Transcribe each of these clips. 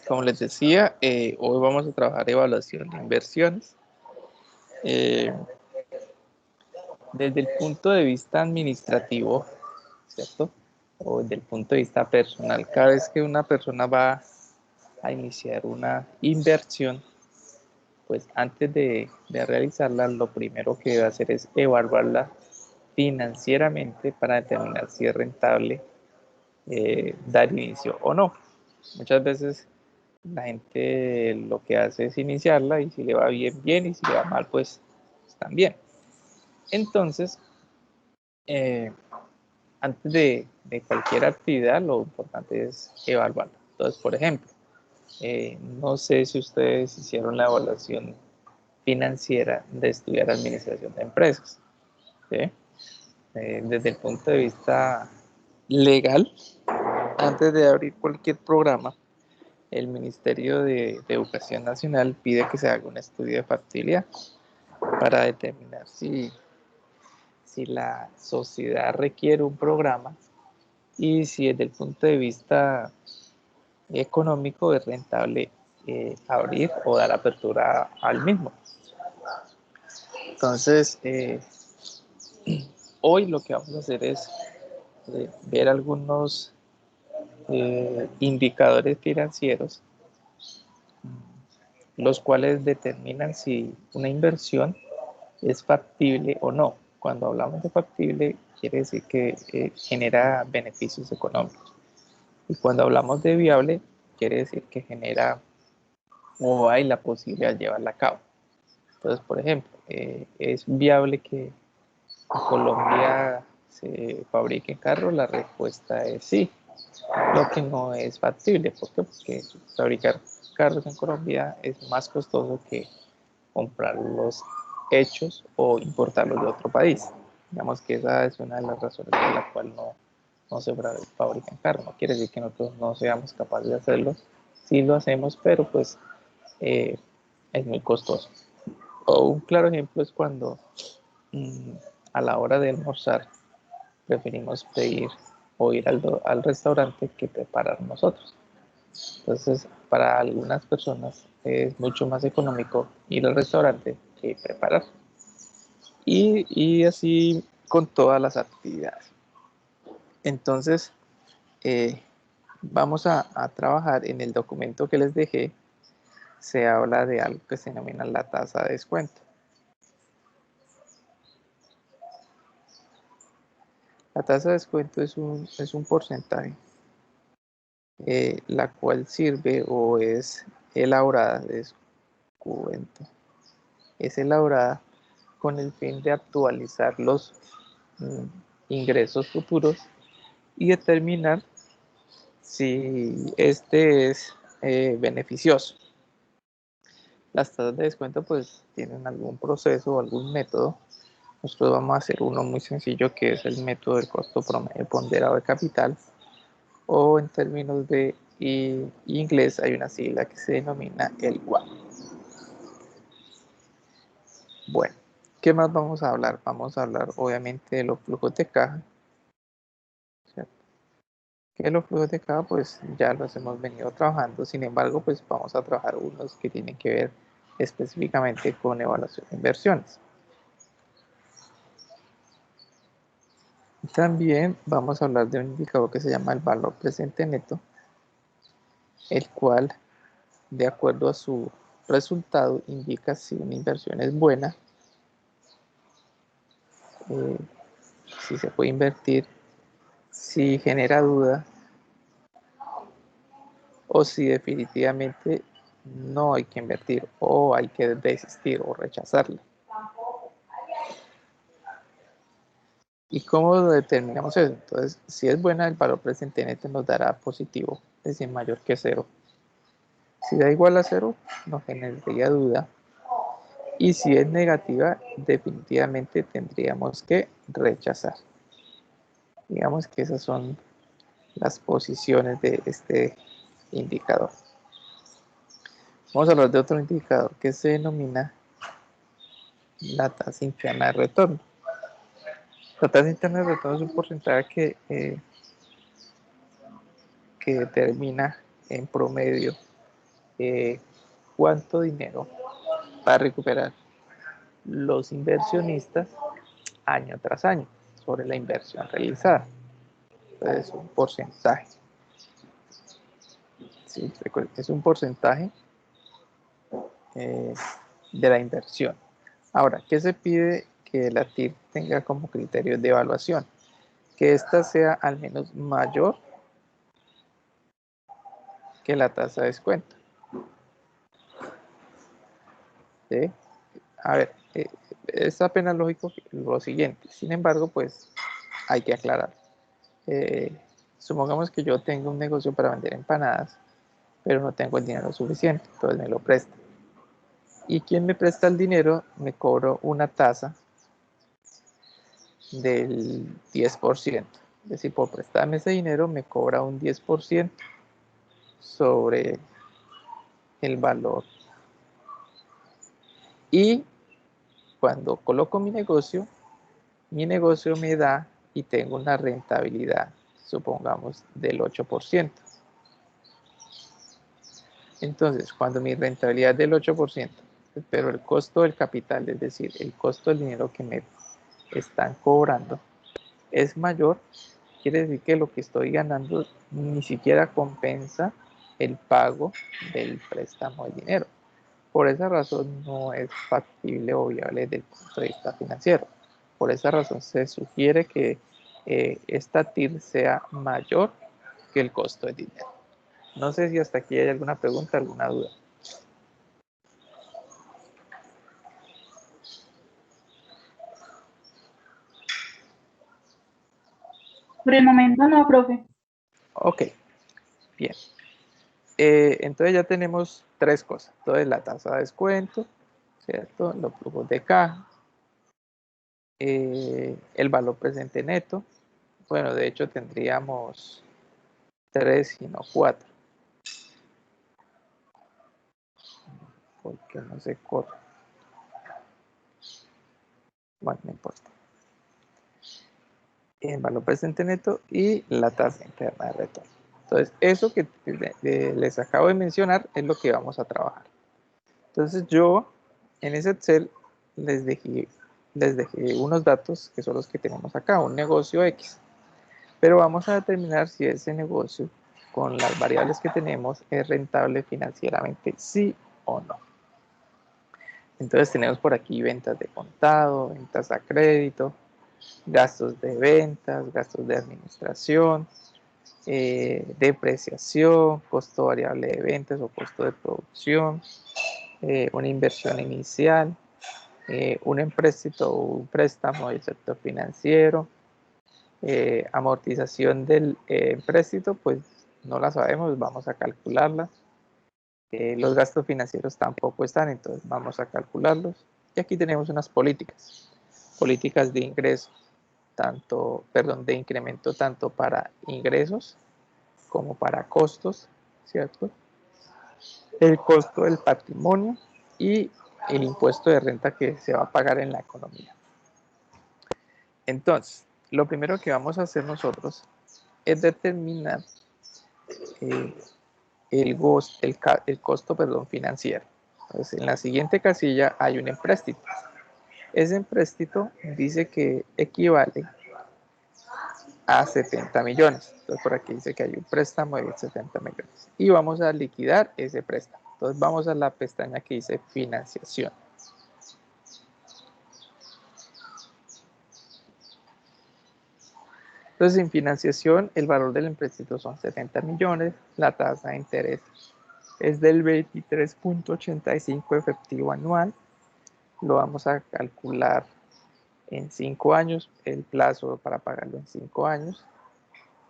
Como les decía, hoy vamos a trabajar evaluación de inversiones. Eh, Desde el punto de vista administrativo, ¿cierto? O desde el punto de vista personal, cada vez que una persona va a iniciar una inversión, pues antes de realizarla, lo primero que debe hacer es evaluarla financieramente para determinar si es rentable dar inicio o no. Muchas veces la gente lo que hace es iniciarla y si le va bien, bien, y si le va mal, pues también. Entonces, eh, antes de cualquier actividad, lo importante es evaluarla. Entonces, por ejemplo, no sé si ustedes hicieron la evaluación financiera de estudiar administración de empresas. ¿Sí? Desde el punto de vista legal, antes de abrir cualquier programa, el Ministerio de Educación Nacional pide que se haga un estudio de factibilidad para determinar si la sociedad requiere un programa y si desde el punto de vista económico es rentable abrir o dar apertura al mismo. Entonces, hoy lo que vamos a hacer es ver algunos indicadores financieros, los cuales determinan si una inversión es factible o no. Cuando hablamos de factible, quiere decir que genera beneficios económicos. Y cuando hablamos de viable, quiere decir que genera o hay la posibilidad de llevarla a cabo. Entonces, por ejemplo, ¿es viable que en Colombia se fabriquen carros? La respuesta es sí. Lo que no es factible. ¿Por qué? Porque fabricar carros en Colombia es más costoso que comprarlos hechos o importarlos de otro país. Digamos que esa es una de las razones por la cual no se fabrican carros. No quiere decir que nosotros no seamos capaces de hacerlo. Sí lo hacemos, pero pues eh, es muy costoso. O un claro ejemplo es cuando mmm, a la hora de almorzar preferimos pedir o ir al restaurante que preparar nosotros. Entonces, para algunas personas es mucho más económico ir al restaurante que preparar. Y así con todas las actividades. Entonces, eh, vamos a trabajar en el documento que les dejé. Se habla de algo que se denomina la tasa de descuento. La tasa de descuento es un porcentaje, la cual sirve o es elaborada, descuento, es elaborada con el fin de actualizar los ingresos futuros y determinar si este es beneficioso. Las tasas de descuento pues tienen algún proceso o algún método. Nosotros vamos a hacer uno muy sencillo que es el método del costo promedio ponderado de capital, o en términos de inglés hay una sigla que se denomina el WACC. Bueno, ¿qué más vamos a hablar? Vamos a hablar obviamente de los flujos de caja, ¿cierto? Que los flujos de caja pues ya los hemos venido trabajando, sin embargo pues vamos a trabajar unos que tienen que ver específicamente con evaluación de inversiones. También vamos a hablar de un indicador que se llama el valor presente neto, el cual de acuerdo a su resultado indica si una inversión es buena, eh, si se puede invertir, si genera duda o si definitivamente no hay que invertir o hay que desistir o rechazarla. ¿Y cómo lo determinamos eso? Entonces, si es buena, el valor presente neto nos dará positivo, es decir, mayor que cero. Si da igual a cero, nos generaría duda. Y si es negativa, definitivamente tendríamos que rechazar. Digamos que esas son las posiciones de este indicador. Vamos a hablar de otro indicador que se denomina la tasa interna de retorno. La tasa interna de retorno es un porcentaje que determina en promedio cuánto dinero va a recuperar los inversionistas año tras año sobre la inversión realizada. Entonces, es un porcentaje. ¿Sí? Es un porcentaje de la inversión. Ahora, ¿qué se pide que la TIR tenga como criterio de evaluación? Que ésta sea al menos mayor que la tasa de descuento. ¿Sí? A ver, es apenas lógico lo siguiente. Sin embargo, pues hay que aclarar. Supongamos que yo tengo un negocio para vender empanadas, pero no tengo el dinero suficiente, entonces me lo presta. Y quien me presta el dinero me cobro una tasa del 10%. Es decir, por prestarme ese dinero me cobra un 10% sobre el valor. Y cuando coloco mi negocio me da y tengo una rentabilidad, supongamos, del 8%. Entonces, cuando mi rentabilidad es del 8%, pero el costo del capital, es decir, el costo del dinero que me están cobrando es mayor, quiere decir que lo que estoy ganando ni siquiera compensa el pago del préstamo de dinero. Por esa razón no es factible o viable desde el punto de vista financiero. Por esa razón se sugiere que esta TIR sea mayor que el costo de dinero. No sé si hasta aquí hay alguna pregunta, alguna duda. Por el momento no, profe. Ok, bien. Entonces ya tenemos tres cosas. Entonces la tasa de descuento, ¿cierto? Los flujos de caja, el valor presente neto. Bueno, de hecho tendríamos 3 y no 4. Porque no se corre. Bueno, no importa. El valor presente neto y la tasa interna de retorno. Entonces, eso que les acabo de mencionar es lo que vamos a trabajar. Entonces, yo en ese Excel les dejé unos datos que son los que tenemos acá, un negocio X. Pero vamos a determinar si ese negocio, con las variables que tenemos, es rentable financieramente, sí o no. Entonces tenemos por aquí ventas de contado, ventas a crédito, gastos de ventas, gastos de administración, depreciación, costo variable de ventas o costo de producción, una inversión inicial, un empréstito o un préstamo del sector financiero, amortización del empréstito, pues no la sabemos, vamos a calcularla. Los gastos financieros tampoco están, entonces vamos a calcularlos. Y aquí tenemos unas políticas de ingreso, de incremento tanto para ingresos como para costos, ¿cierto? El costo del patrimonio y el impuesto de renta que se va a pagar en la economía. Entonces, lo primero que vamos a hacer nosotros es determinar el costo financiero. Entonces, en la siguiente casilla hay un empréstito. Ese empréstito dice que equivale a 70 millones. Entonces, por aquí dice que hay un préstamo de 70 millones. Y vamos a liquidar ese préstamo. Entonces, vamos a la pestaña que dice financiación. Entonces, en financiación, el valor del empréstito son 70 millones. La tasa de interés es del 23.85 efectivo anual. Lo vamos a calcular en 5 años, el plazo para pagarlo en 5 años.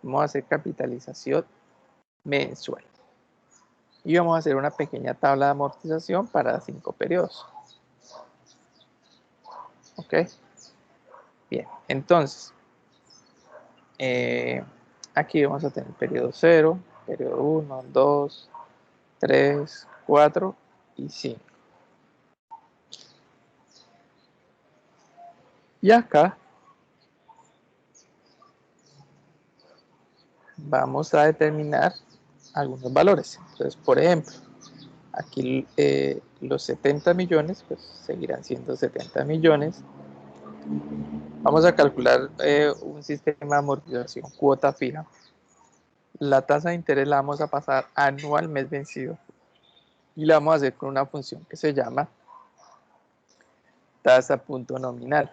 Vamos a hacer capitalización mensual. Y vamos a hacer una pequeña tabla de amortización para 5 periodos. ¿Ok? Bien, entonces, aquí vamos a tener periodo 0, periodo 1, 2, 3, 4 y 5. Y acá vamos a determinar algunos valores. Entonces, por ejemplo, Aquí los 70 millones, pues seguirán siendo 70 millones. Vamos a calcular un sistema de amortización cuota fija. La tasa de interés la vamos a pasar anual mes vencido y la vamos a hacer con una función que se llama tasa punto nominal.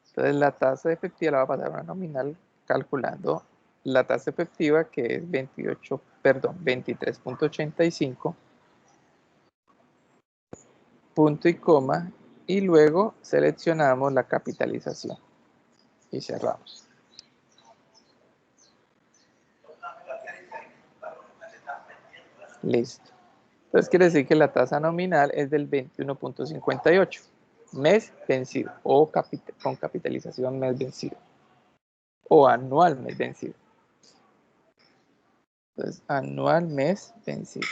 Entonces la tasa efectiva la va a pasar a una nominal calculando la tasa efectiva, que es 23.85, punto y coma, y luego seleccionamos la capitalización y cerramos. Listo. Entonces quiere decir que la tasa nominal es del 21.58, mes vencido, o con capitalización mes vencido, o anual mes vencido. Entonces, anual mes vencido.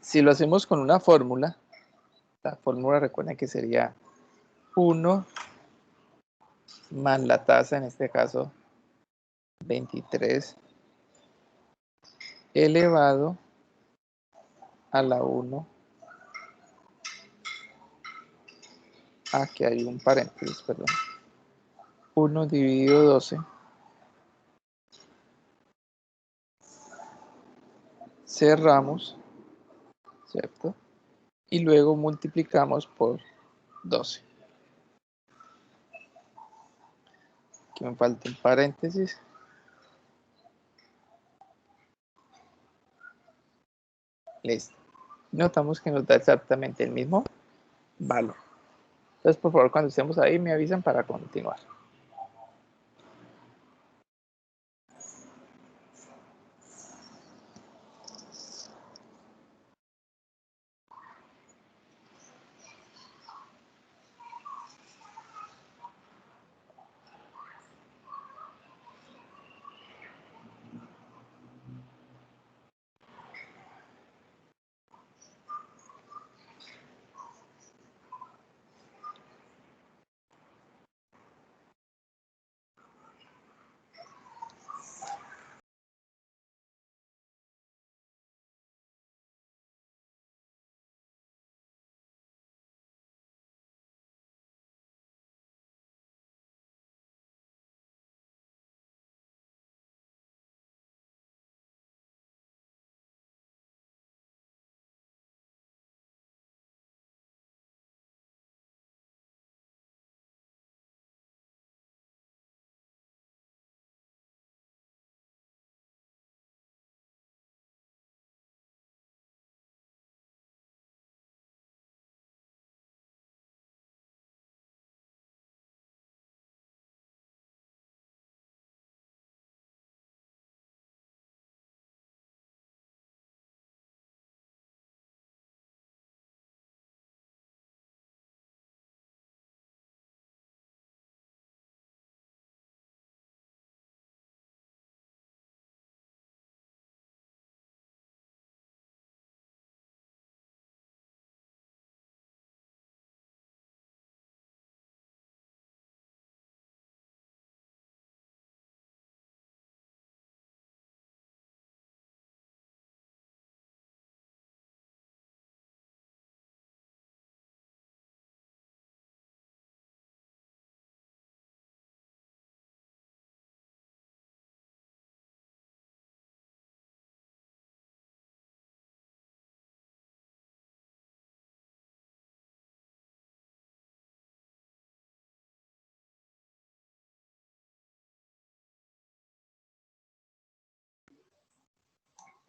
Si lo hacemos con una fórmula, la fórmula recuerden que sería 1 más la tasa, en este caso 23 elevado a la 1. Aquí hay un paréntesis, perdón. 1 dividido 12. Cerramos, ¿cierto? Y luego multiplicamos por 12. Aquí me falta un paréntesis. Listo. Notamos que nos da exactamente el mismo valor. Entonces, por favor, cuando estemos ahí, me avisan para continuar.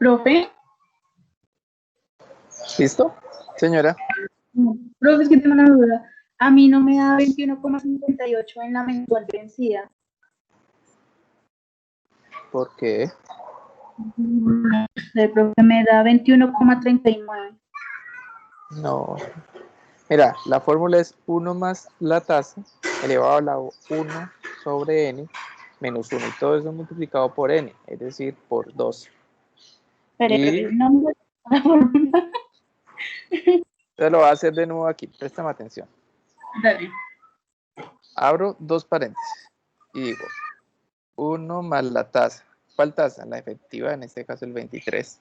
Profe, ¿Listo, señora? profe, es que tengo una duda. A mí no me da 21,58 en la mensual vencida. ¿Por qué? El profe me da 21,39. No. Mira, la fórmula es 1 más la tasa elevado a la 1 sobre n menos 1. Y todo eso multiplicado por n, es decir, por 12. Pero Y el nombre de la fórmula. te lo voy a hacer de nuevo aquí. Préstame atención. Dale. Abro dos paréntesis y digo 1 más la tasa. ¿Cuál tasa? La efectiva, en este caso el 23.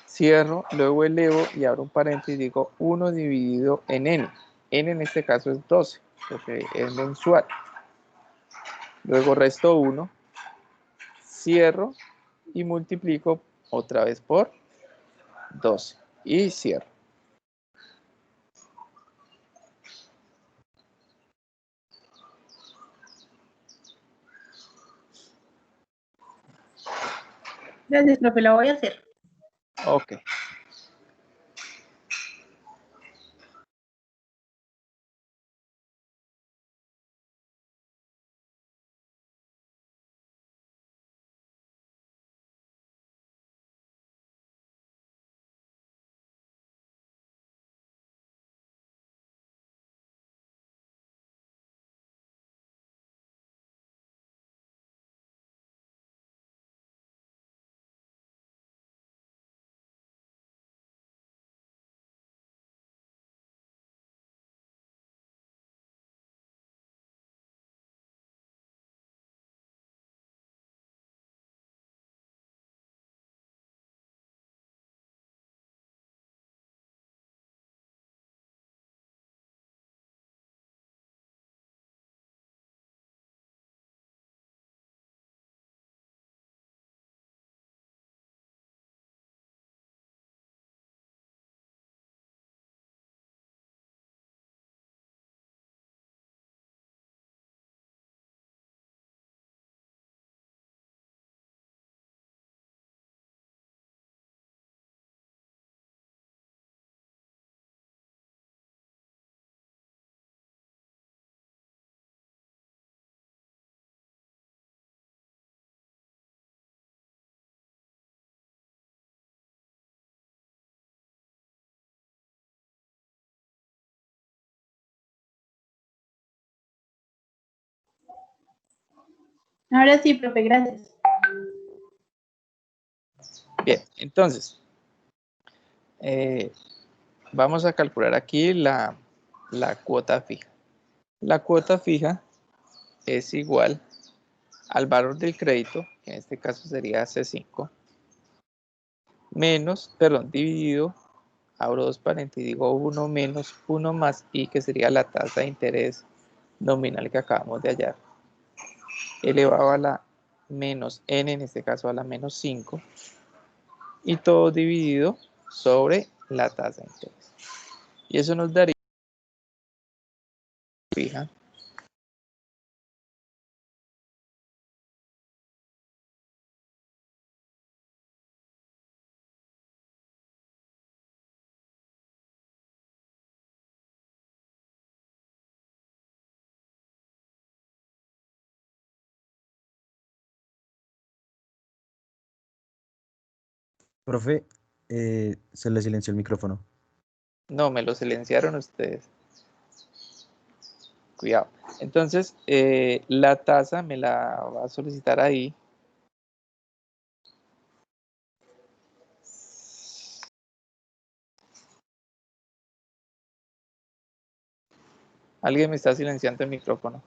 Cierro, luego elevo y abro un paréntesis y digo 1 dividido en n. N en este caso es 12, porque es mensual. Luego resto 1, cierro y multiplico otra vez por 12 y cierro. Gracias, profe, lo voy a hacer. Ok. Ahora sí, profe, gracias. Bien, entonces, vamos a calcular aquí la cuota fija. La cuota fija es igual al valor del crédito, que en este caso sería C5, menos, perdón, dividido, abro dos paréntesis, digo 1 menos 1 más I, que sería la tasa de interés nominal que acabamos de hallar, elevado a la menos N, en este caso a la menos 5, y todo dividido sobre la tasa de interés. Y eso nos daría fija. Profe, se le silenció el micrófono. No, me lo silenciaron ustedes. Cuidado. Entonces, la tasa me la va a solicitar ahí. Alguien me está silenciando el micrófono.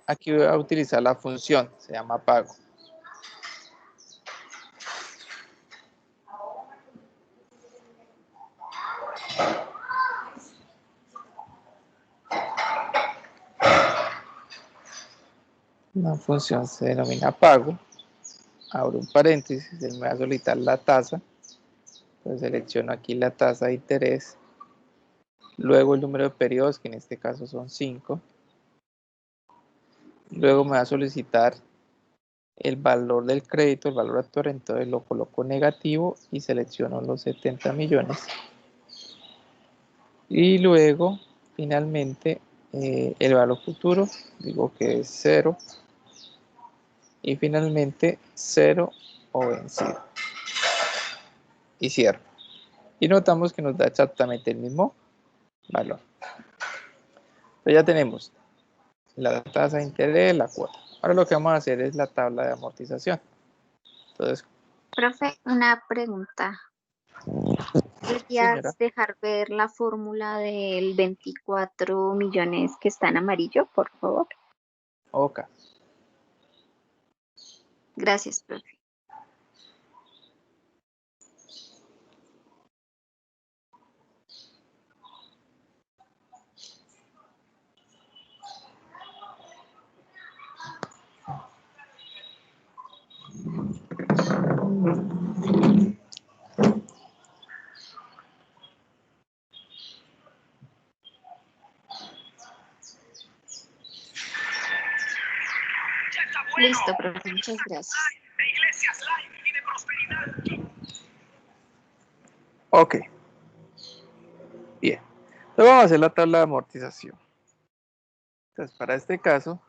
Aquí voy a utilizar la función, se llama pago. La función se denomina pago. Abro un paréntesis, él me va a solicitar la tasa. Entonces selecciono aquí la tasa de interés. Luego el número de periodos, que en este caso son 5. Luego me va a solicitar el valor del crédito, el valor actual, entonces lo coloco negativo y selecciono los 70 millones. Y luego, finalmente, el valor futuro, digo que es 0. Y finalmente 0 o vencido. Y cierro. Y notamos que nos da exactamente el mismo valor. Entonces ya tenemos la tasa de interés, la cuota. Ahora lo que vamos a hacer es la tabla de amortización. Entonces, Profe, una pregunta. señora, ¿Podrías dejar ver la fórmula del 24 millones que está en amarillo, por favor? ok. Gracias, profe. Listo, profe, muchas gracias. Ok, bien. Entonces vamos a hacer la tabla de amortización. Entonces, para este caso,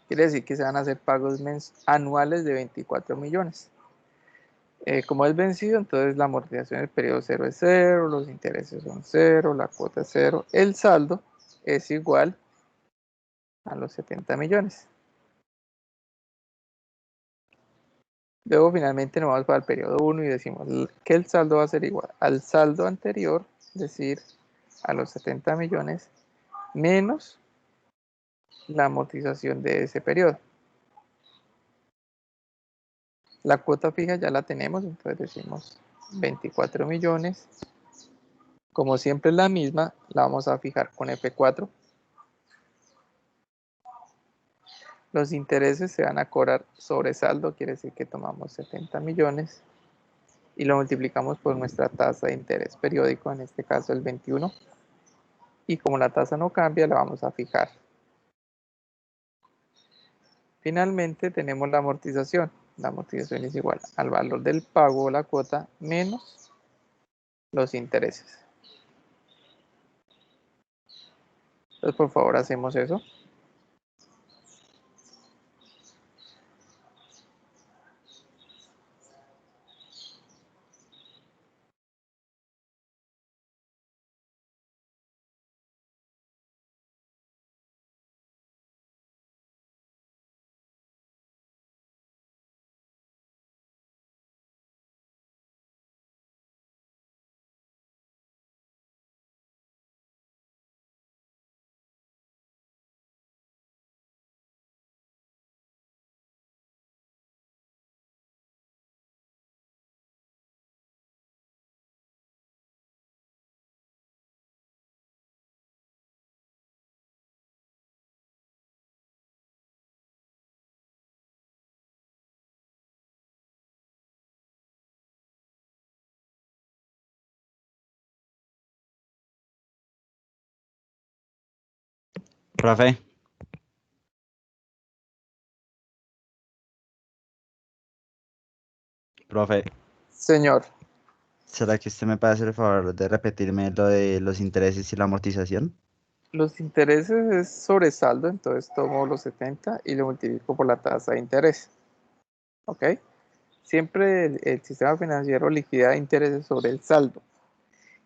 quiere decir que se van a hacer pagos anuales de 24 millones. Como es vencido, entonces la amortización del periodo 0 es 0, los intereses son 0, la cuota es 0, el saldo es igual a los 70 millones. Luego finalmente nos vamos para el periodo 1 y decimos que el saldo va a ser igual al saldo anterior, es decir, a los 70 millones, menos la amortización de ese periodo. La cuota fija ya la tenemos, entonces decimos 24 millones. Como siempre es la misma, la vamos a fijar con F4. Los intereses se van a cobrar sobre saldo, quiere decir que tomamos 70 millones y lo multiplicamos por nuestra tasa de interés periódico, en este caso el 21. Y como la tasa no cambia, la vamos a fijar. Finalmente tenemos la amortización. La amortización es igual al valor del pago o la cuota menos los intereses. Entonces, por favor, hacemos eso. Profe, profe, Señor, ¿será que usted me puede hacer el favor de repetirme lo de los intereses y la amortización? los intereses es sobre saldo, entonces tomo los 70 y lo multiplico por la tasa de interés. ¿Ok? Siempre el sistema financiero liquida intereses sobre el saldo.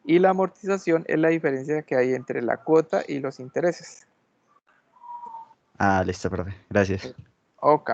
Y la amortización es la diferencia que hay entre la cuota y los intereses. Ah, listo, profe. Gracias. Ok.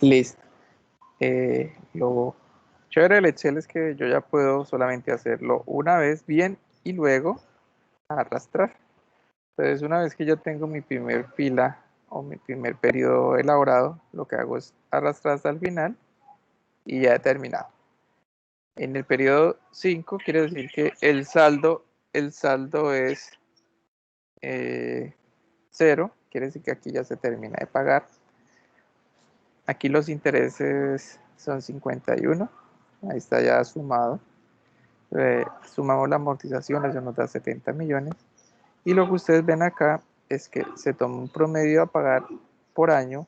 Listo. Lo chévere del Excel es que yo ya puedo solamente hacerlo una vez bien y luego arrastrar. Entonces, una vez que ya tengo mi primer fila o mi primer periodo elaborado, lo que hago es arrastrar hasta el final y ya he terminado. En el periodo 5 quiere decir que el saldo es 0, quiere decir que aquí ya se termina de pagar. Aquí los intereses son 51, ahí está ya sumado. Sumamos la amortización, eso nos da 70 millones. Y lo que ustedes ven acá es que se toma un promedio a pagar por año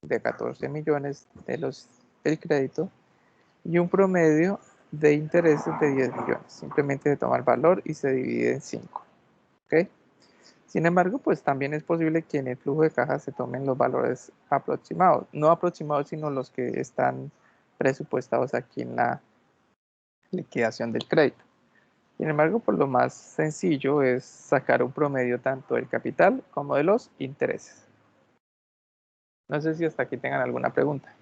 de 14 millones del crédito y un promedio de intereses de 10 millones. Simplemente se toma el valor y se divide en 5. ¿Okay? Sin embargo, pues también es posible que en el flujo de caja se tomen los valores aproximados. No aproximados, sino los que están presupuestados aquí en la liquidación del crédito. Sin embargo, pues lo más sencillo es sacar un promedio tanto del capital como de los intereses. No sé si hasta aquí tengan alguna pregunta.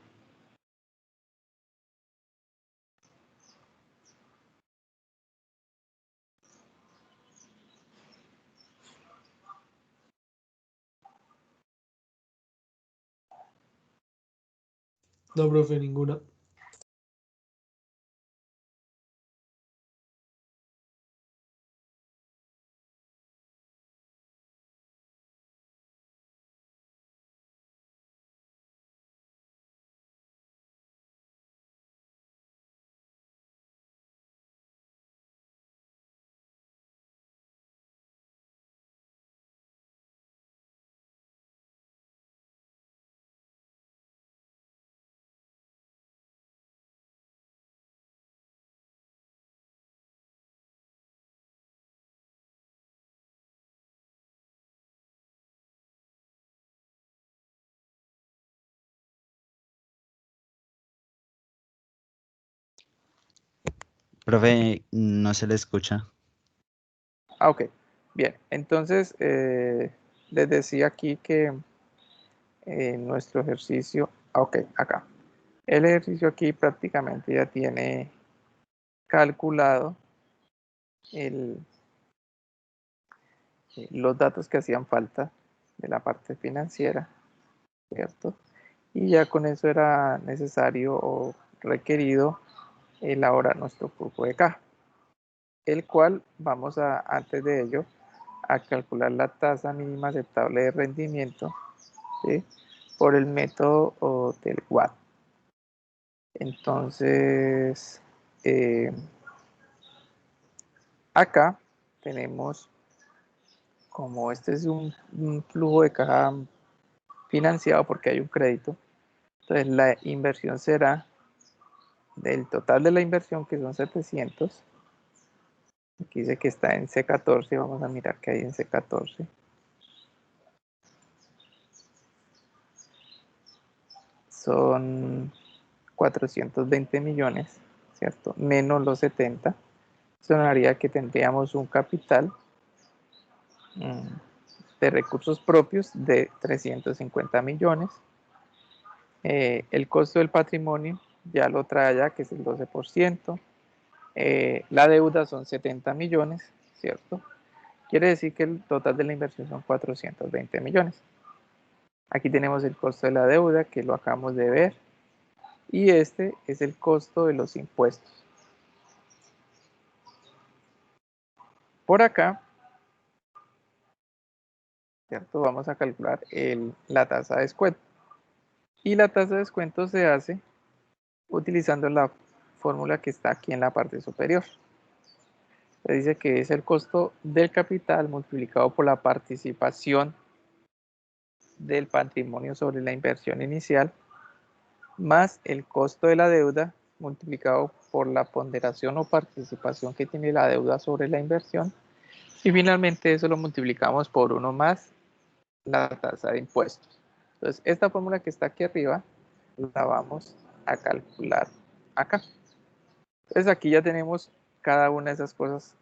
No, profe, ninguna. Profe, no se le escucha. Ok, bien. Entonces, les decía aquí que nuestro ejercicio, ok, acá. El ejercicio aquí prácticamente ya tiene calculado los datos que hacían falta de la parte financiera, ¿cierto? Y ya con eso era necesario o requerido elaborar nuestro flujo de caja, el cual vamos a, antes de ello, a calcular la tasa mínima aceptable de rendimiento, ¿sí? Por el método del WAT. Entonces, acá tenemos, como este es un flujo de caja financiado porque hay un crédito, entonces la inversión será del total de la inversión, que son 700. Aquí dice que está en C14, vamos a mirar qué hay en C14. Son 420 millones, ¿cierto? Menos los 70. Sonaría que tendríamos un capital de recursos propios de 350 millones. El costo del patrimonio ya lo trae allá, que es el 12%. La deuda son 70 millones, ¿cierto? Quiere decir que el total de la inversión son 420 millones. Aquí tenemos el costo de la deuda, que lo acabamos de ver. Y este es el costo de los impuestos. Por acá, ¿cierto? Vamos a calcular la tasa de descuento. Y la tasa de descuento se hace utilizando la fórmula que está aquí en la parte superior. Se dice que es el costo del capital multiplicado por la participación del patrimonio sobre la inversión inicial más el costo de la deuda multiplicado por la ponderación o participación que tiene la deuda sobre la inversión, y finalmente eso lo multiplicamos por 1 más la tasa de impuestos. Entonces, esta fórmula que está aquí arriba la vamos a calcular acá. Entonces, aquí ya tenemos cada una de esas cosas.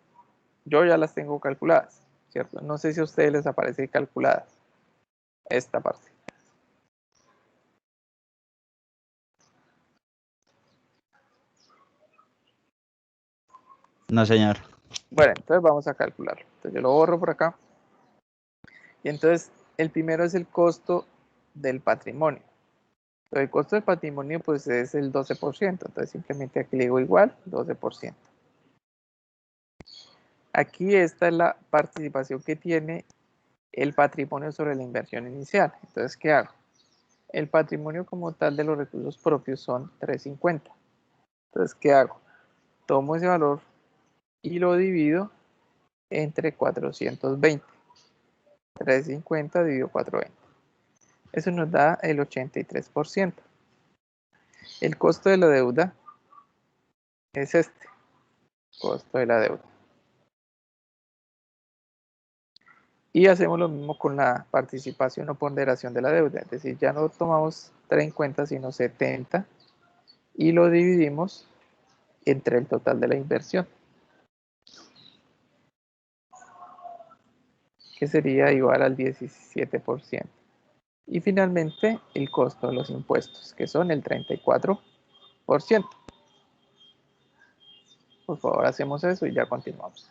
Yo ya las tengo calculadas, ¿cierto? No sé si a ustedes les aparece calculada esta parte. No, señor. Bueno, entonces vamos a calcularlo. Entonces yo lo borro por acá. Y entonces el primero es el costo del patrimonio. Entonces, el costo del patrimonio pues es el 12%. Entonces simplemente aquí le digo igual, 12%. Aquí esta es la participación que tiene el patrimonio sobre la inversión inicial. Entonces, ¿qué hago? El patrimonio como tal de los recursos propios son 350. Entonces, ¿qué hago? Tomo ese valor y lo divido entre 420. 350 dividido 420. Eso nos da el 83%. El costo de la deuda es este, costo de la deuda. Y hacemos lo mismo con la participación o ponderación de la deuda. Es decir, ya no tomamos 350 sino 70 y lo dividimos entre el total de la inversión, que sería igual al 17%. Y finalmente el costo de los impuestos, que son el 34%. Por favor, hacemos eso y ya continuamos.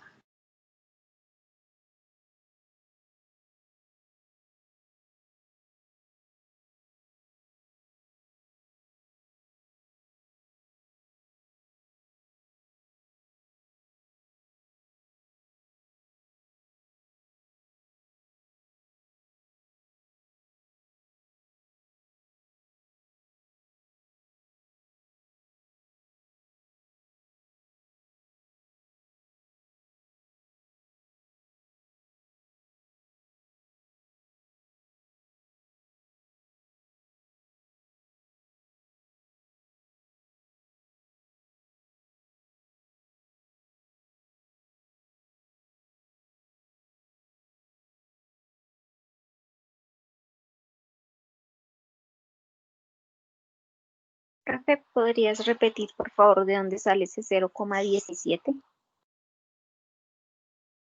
Profe, ¿podrías repetir, por favor, de dónde sale ese 0,17?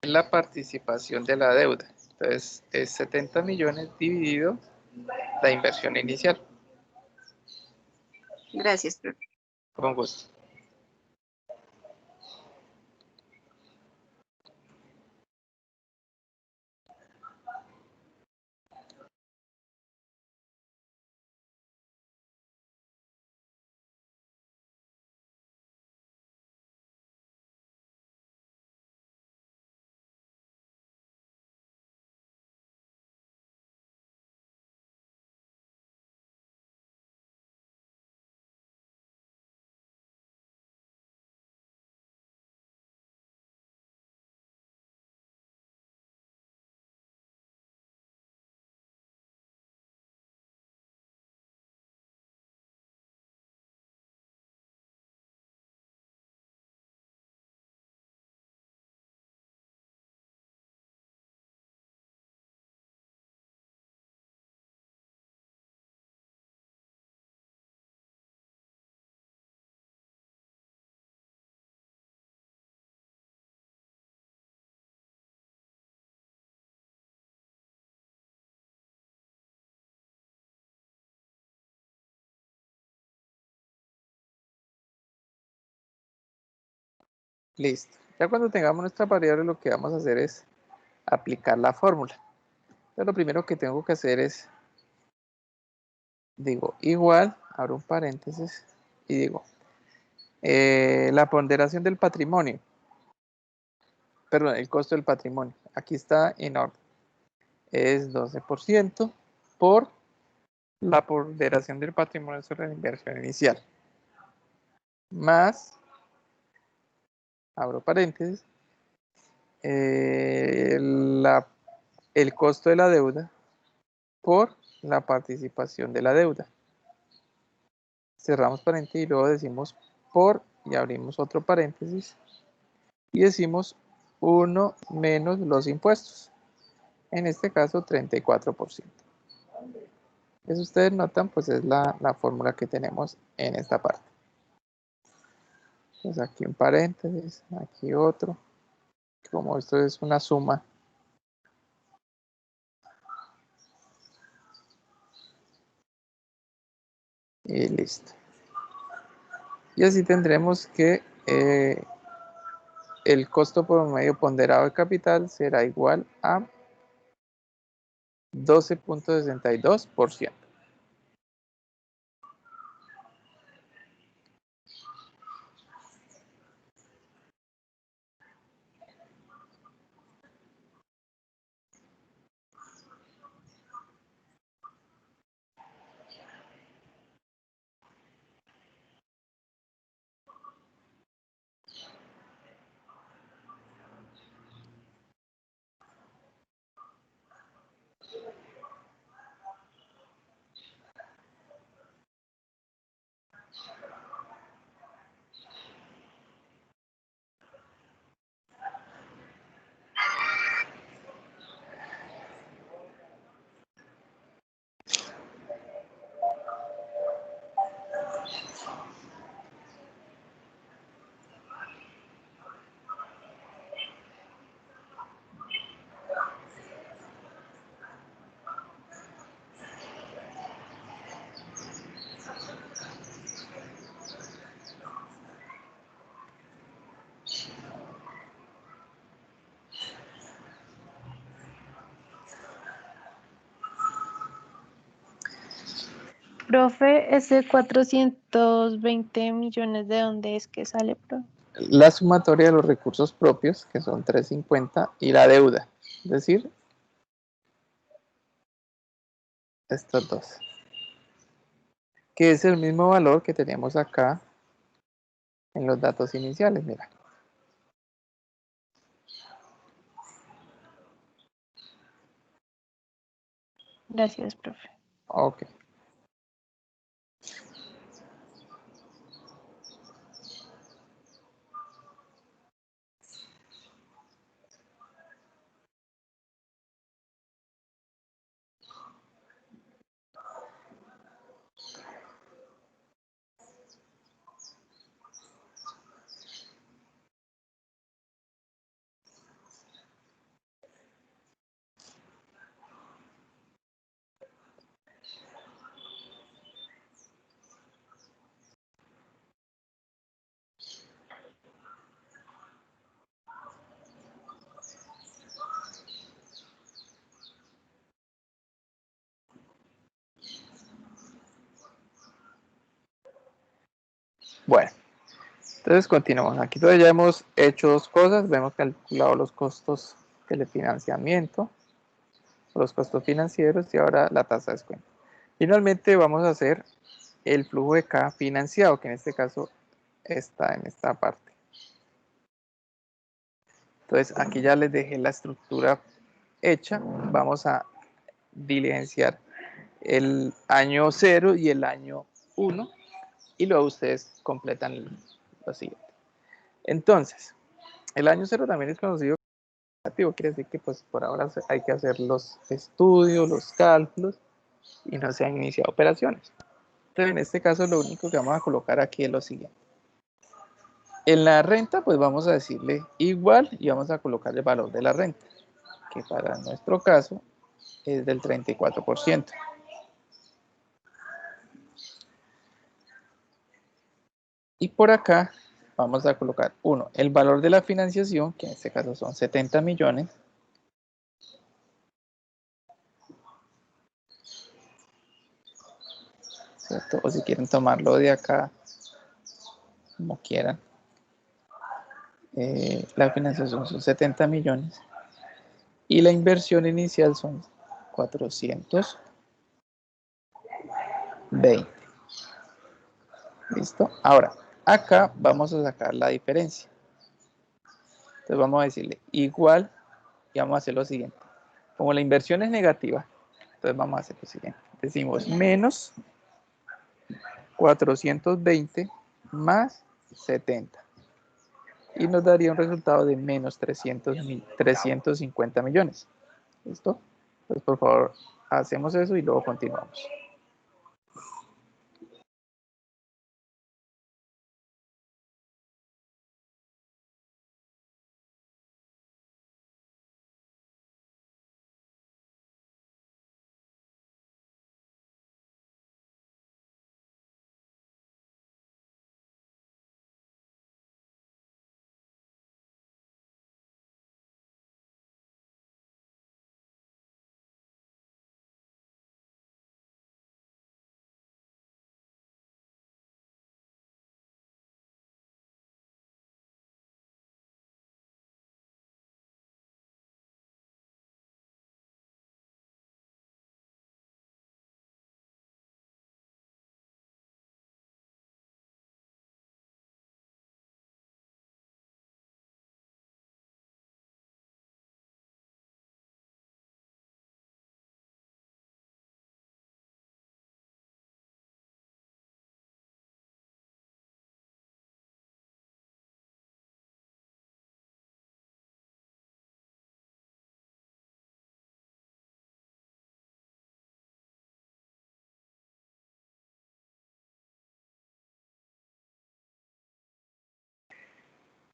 La participación de la deuda. Entonces, es 70 millones dividido la inversión inicial. Gracias, profe. Con gusto. Listo. Ya cuando tengamos nuestra variable, lo que vamos a hacer es aplicar la fórmula. Entonces, lo primero que tengo que hacer es, digo, igual, abro un paréntesis y digo, la ponderación del patrimonio, perdón, el costo del patrimonio. Aquí está en orden. Es 12% por la ponderación del patrimonio sobre la inversión inicial. Más, abro paréntesis, el costo de la deuda por la participación de la deuda. Cerramos paréntesis y luego decimos por y abrimos otro paréntesis y decimos 1 menos los impuestos. En este caso 34%. Eso ustedes notan, pues es la fórmula que tenemos en esta parte. Pues aquí un paréntesis, aquí otro. Como esto es una suma, y listo. Y así tendremos que el costo promedio ponderado de capital será igual a 12.62%. Profe, ese 420 millones, ¿de dónde es que sale, profe? La sumatoria de los recursos propios, que son 350, y la deuda, es decir, estos dos, que es el mismo valor que teníamos acá en los datos iniciales, mira. Gracias, profe. Ok. Bueno, entonces continuamos. Aquí todavía ya hemos hecho dos cosas. Hemos calculado los costos del financiamiento, los costos financieros y ahora la tasa de descuento. Finalmente vamos a hacer el flujo de caja financiado, que en este caso está en esta parte. Entonces aquí ya les dejé la estructura hecha. Vamos a diligenciar el año 0 y el año 1 y luego ustedes completan lo siguiente. Entonces, el año 0 también es conocido como negativo, quiere decir que pues por ahora hay que hacer los estudios, los cálculos y no se han iniciado operaciones. Entonces, en este caso lo único que vamos a colocar aquí es lo siguiente. En la renta pues vamos a decirle igual y vamos a colocar el valor de la renta, que para nuestro caso es del 34%. Y por acá vamos a colocar, uno, el valor de la financiación, que en este caso son 70 millones. ¿Cierto? O si quieren tomarlo de acá, como quieran. La financiación son 70 millones. Y la inversión inicial son 420. ¿Listo? Ahora, acá vamos a sacar la diferencia. Entonces vamos a decirle igual y vamos a hacer lo siguiente. Como la inversión es negativa, entonces vamos a hacer lo siguiente. Decimos menos 420 más 70. Y nos daría un resultado de menos 350 millones. ¿Listo? Entonces, por favor, hacemos eso y luego continuamos.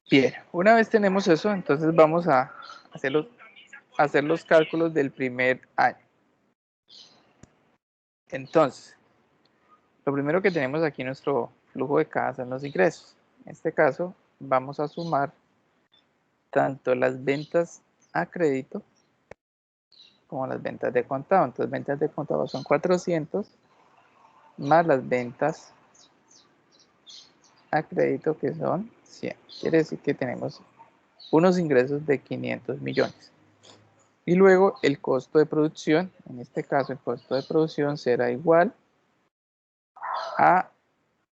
Bien, una vez tenemos eso, entonces vamos a hacer los cálculos del primer año. Entonces, lo primero que tenemos aquí en nuestro flujo de caja son los ingresos. En este caso, vamos a sumar tanto las ventas a crédito como las ventas de contado. Entonces, ventas de contado son 400 más las ventas a crédito que son 100. Quiere decir que tenemos unos ingresos de 500 millones. Y luego el costo de producción, en este caso el costo de producción será igual a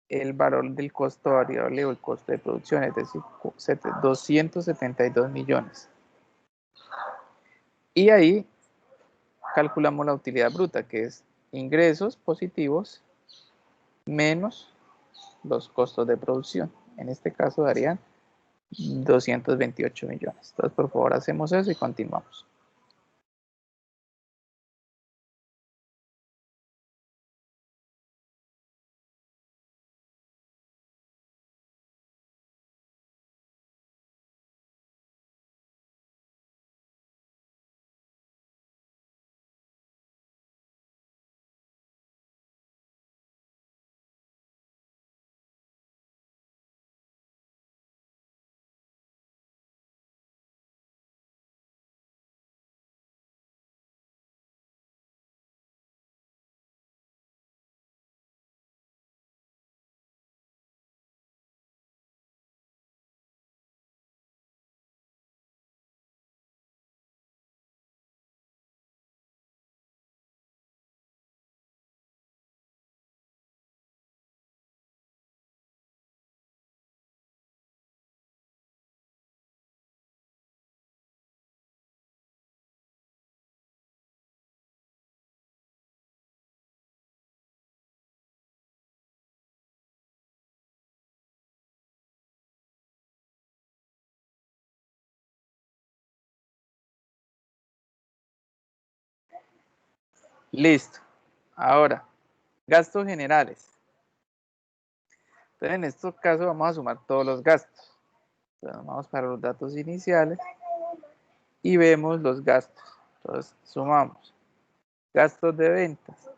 el valor del costo variable o el costo de producción, es decir, 272 millones. Y ahí calculamos la utilidad bruta, que es ingresos positivos menos los costos de producción. En este caso darían 228 millones. Entonces, por favor, hacemos eso y continuamos. Listo. Ahora, gastos generales. Entonces, en estos casos vamos a sumar todos los gastos. Entonces, vamos para los datos iniciales y vemos los gastos. Entonces, sumamos gastos de ventas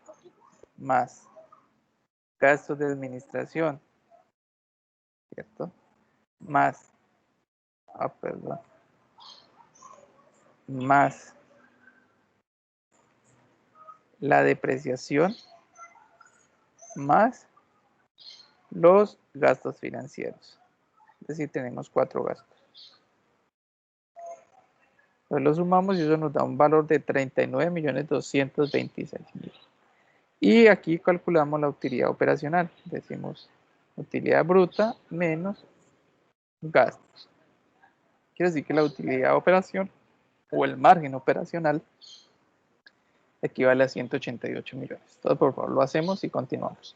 más gastos de administración, ¿cierto? Más, perdón, más la depreciación más los gastos financieros. Es decir, tenemos 4 gastos. Entonces lo sumamos y eso nos da un valor de 39.226.000. Y aquí calculamos la utilidad operacional. Decimos utilidad bruta menos gastos. Quiere decir que la utilidad de operación o el margen operacional equivale a 188 millones. Entonces, por favor, lo hacemos y continuamos.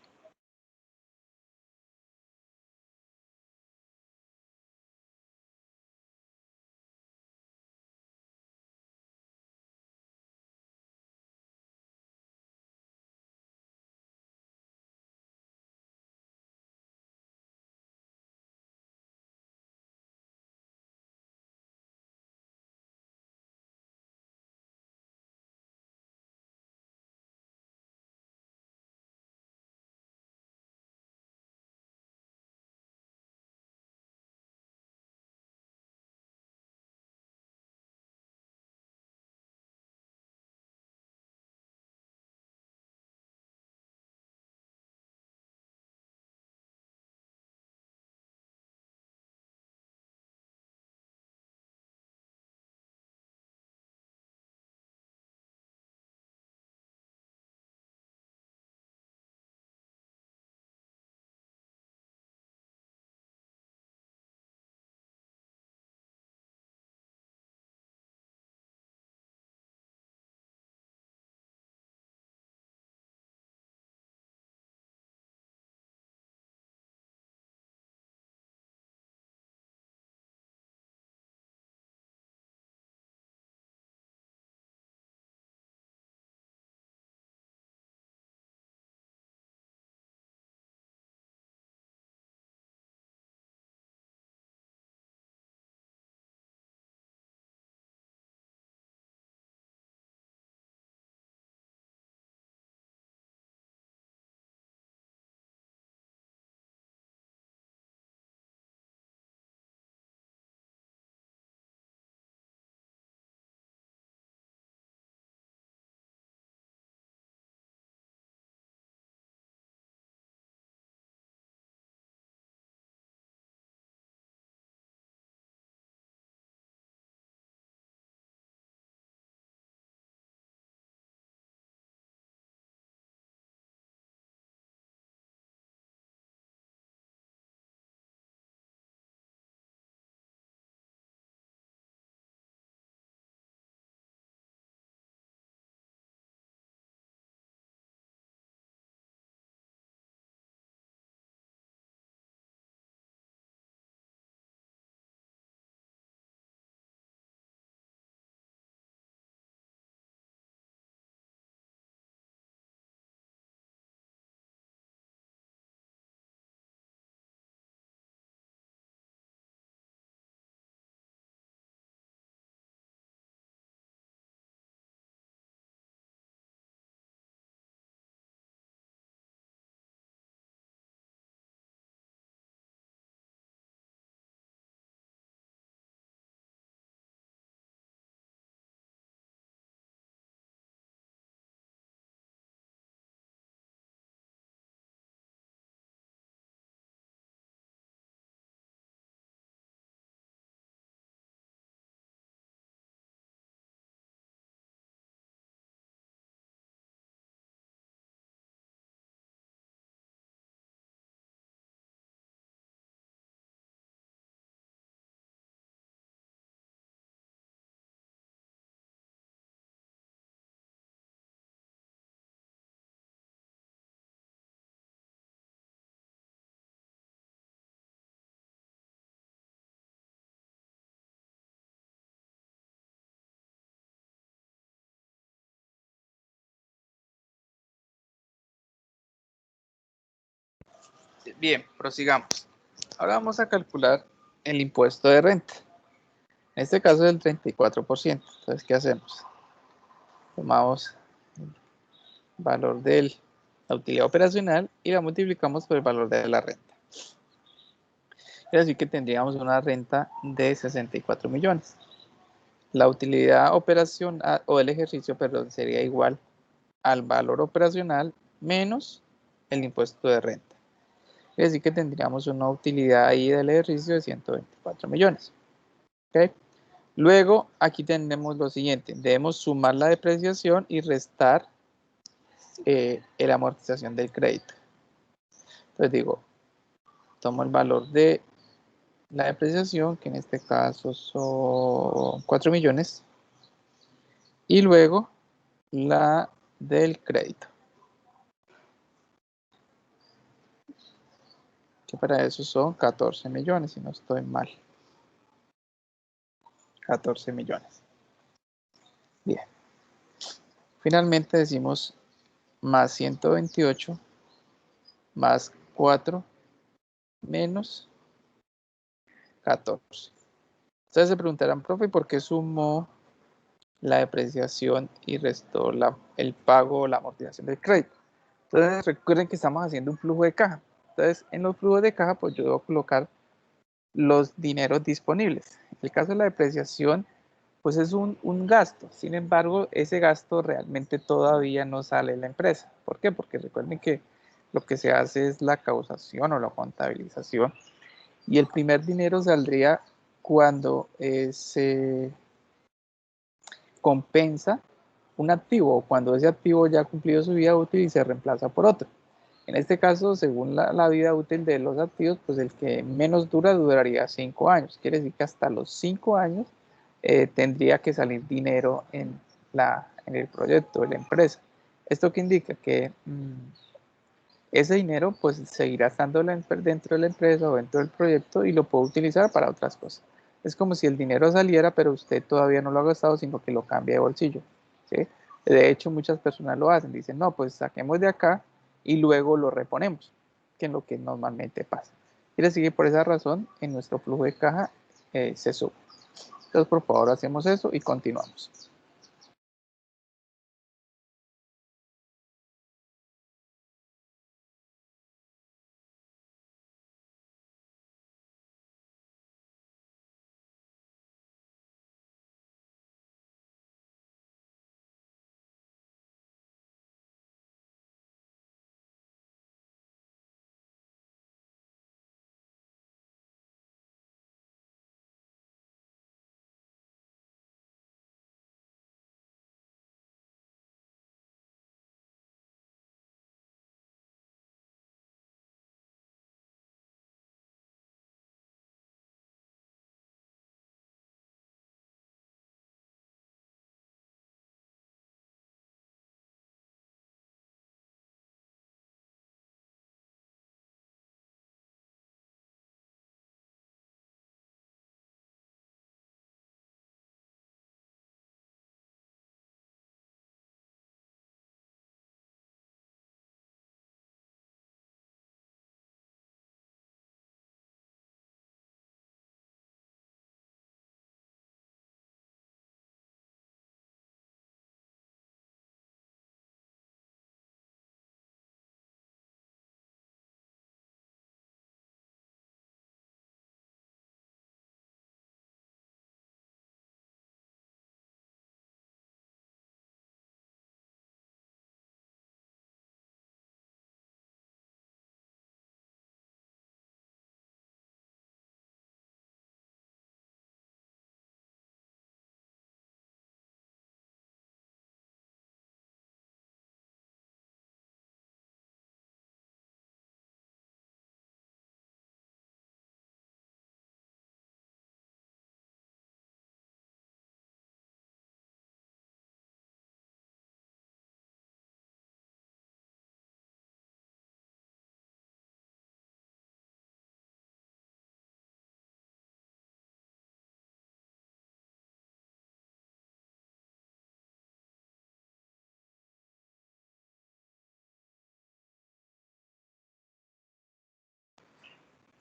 Bien, prosigamos. Ahora vamos a calcular el impuesto de renta. En este caso es el 34%. Entonces, ¿qué hacemos? Tomamos el valor de la utilidad operacional y la multiplicamos por el valor de la renta. Quiere decir que tendríamos una renta de 64 millones. La utilidad operacional o el ejercicio, perdón, sería igual al valor operacional menos el impuesto de renta. Quiere decir que tendríamos una utilidad ahí del ejercicio de 124 millones. ¿Okay? Luego, aquí tenemos lo siguiente. Debemos sumar la depreciación y restar la amortización del crédito. Entonces digo, tomo el valor de la depreciación, que en este caso son 4 millones, y luego la del crédito, que para eso son 14 millones, si no estoy mal. 14 millones. Bien. Finalmente decimos más 128 más 4 menos 14. Ustedes se preguntarán, profe, ¿por qué sumó la depreciación y restó el pago o la amortización del crédito? Entonces recuerden que estamos haciendo un flujo de caja. Entonces en los flujos de caja pues yo debo colocar los dineros disponibles. En el caso de la depreciación pues es un gasto. Sin embargo, ese gasto realmente todavía no sale de la empresa. ¿Por qué? Porque recuerden que lo que se hace es la causación o la contabilización y el primer dinero saldría cuando se compensa un activo o cuando ese activo ya ha cumplido su vida útil y se reemplaza por otro. En este caso, según la vida útil de los activos, pues el que menos duraría 5 años. Quiere decir que hasta los 5 años tendría que salir dinero en el proyecto de la empresa. ¿Esto qué indica? Que ese dinero pues seguirá estando dentro de la empresa o dentro del proyecto y lo puedo utilizar para otras cosas. Es como si el dinero saliera, pero usted todavía no lo ha gastado, sino que lo cambia de bolsillo. ¿Sí? De hecho, muchas personas lo hacen. Dicen, no, pues saquemos de acá y luego lo reponemos, que es lo que normalmente pasa. Quiere decir que por esa razón en nuestro flujo de caja se sube. Entonces, por favor, hacemos eso y continuamos.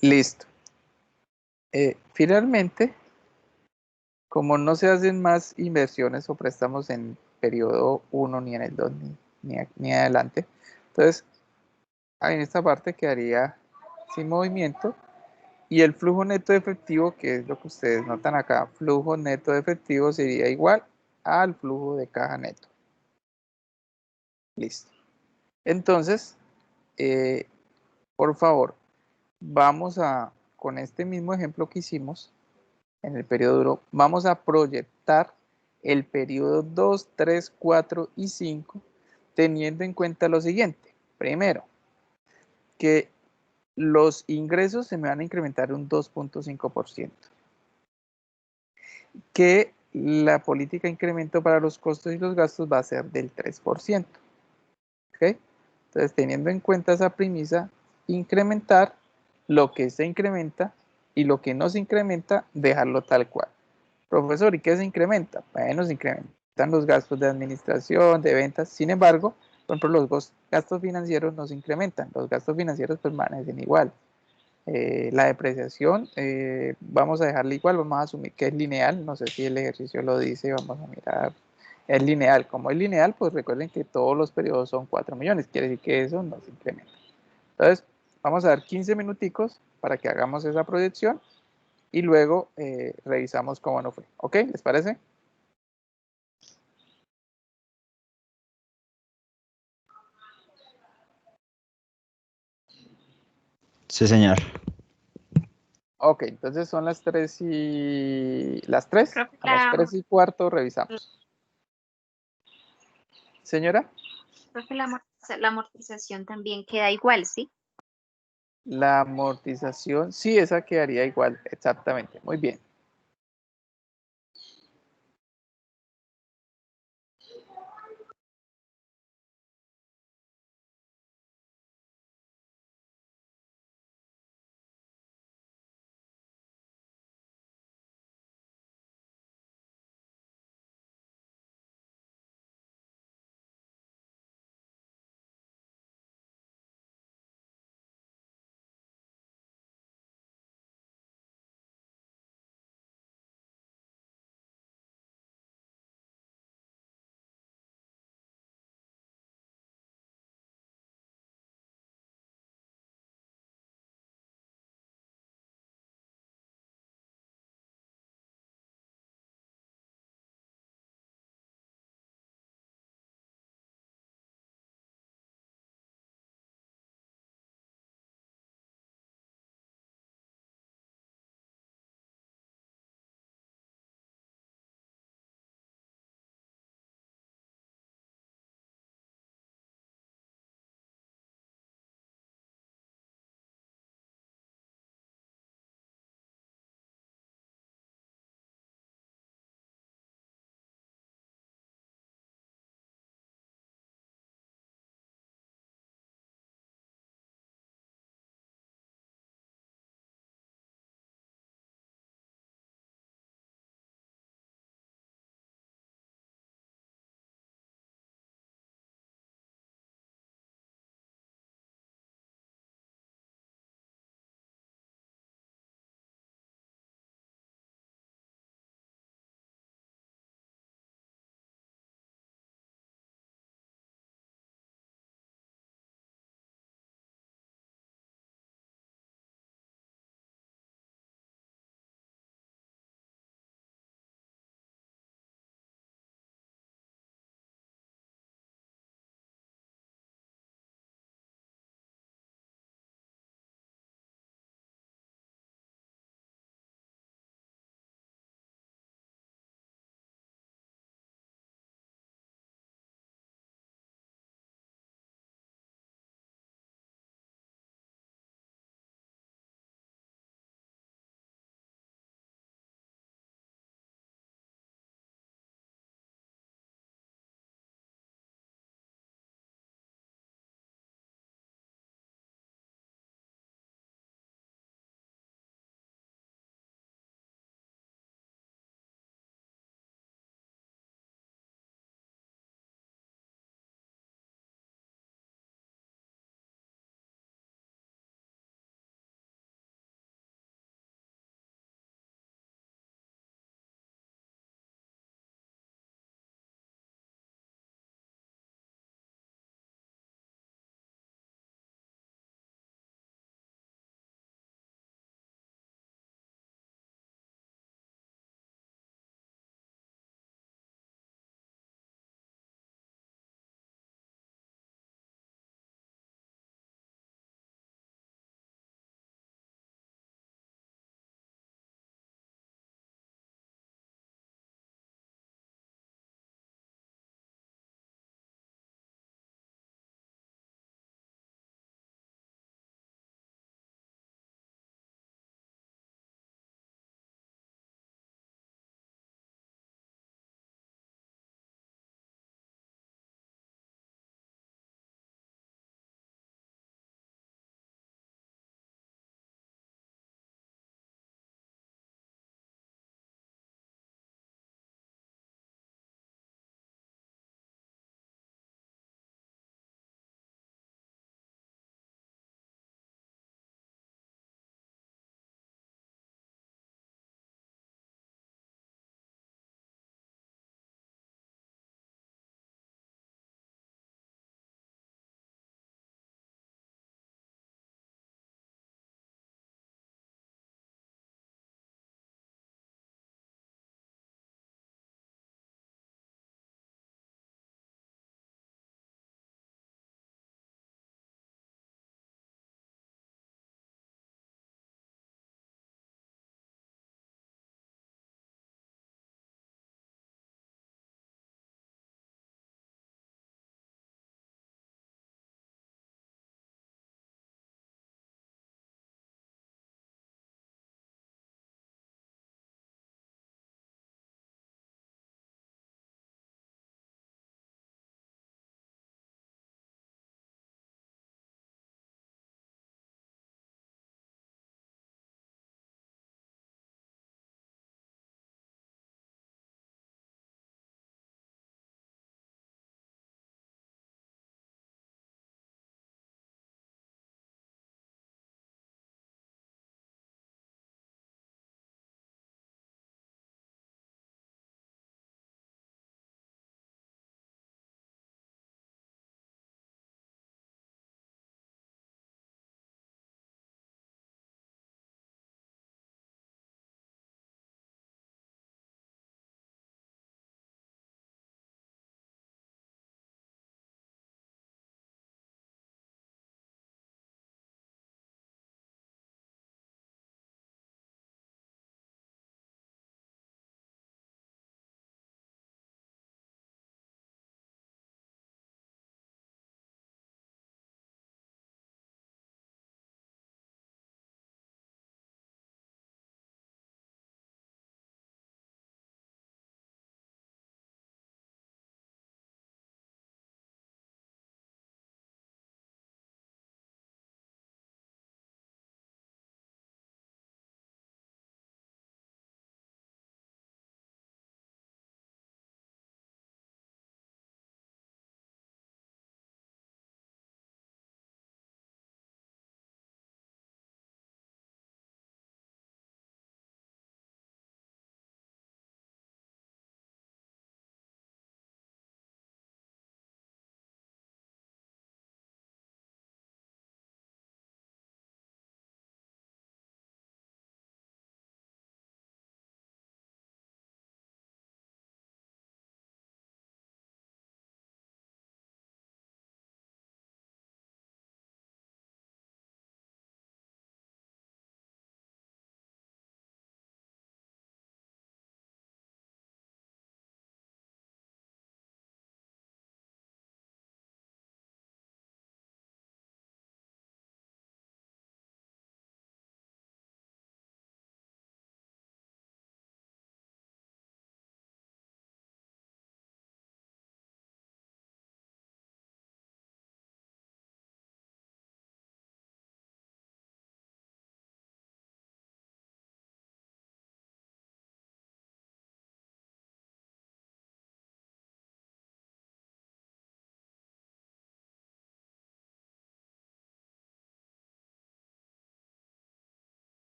Listo. Finalmente, como no se hacen más inversiones o préstamos en periodo 1 ni en el 2 ni adelante, entonces en esta parte quedaría sin movimiento y el flujo neto de efectivo, que es lo que ustedes notan acá, flujo neto de efectivo sería igual al flujo de caja neto. Listo. Entonces, por favor, vamos a, con este mismo ejemplo que hicimos en el periodo duro, vamos a proyectar el periodo 2, 3, 4 y 5, teniendo en cuenta lo siguiente. Primero, que los ingresos se me van a incrementar un 2.5%, que la política de incremento para los costos y los gastos va a ser del 3%. ¿Ok? Entonces, teniendo en cuenta esa premisa, incrementar lo que se incrementa y lo que no se incrementa, dejarlo tal cual. Profesor, ¿y qué se incrementa? Bueno, se incrementan los gastos de administración, de ventas. Sin embargo, por ejemplo, los gastos financieros no se incrementan. Los gastos financieros permanecen igual. La depreciación, vamos a dejarla igual, vamos a asumir que es lineal. No sé si el ejercicio lo dice, vamos a mirar. Es lineal. Como es lineal, pues recuerden que todos los periodos son 4 millones. Quiere decir que eso no se incrementa. Entonces, vamos a dar 15 minuticos para que hagamos esa proyección y luego revisamos cómo no fue. ¿Ok? ¿Les parece? Sí, señor. Ok, entonces son las 3 y... ¿Las 3? Profe, A las 3 y cuarto revisamos. Señora, profe, la amortización también queda igual, ¿sí? la amortización, sí, esa quedaría igual, exactamente. Muy bien.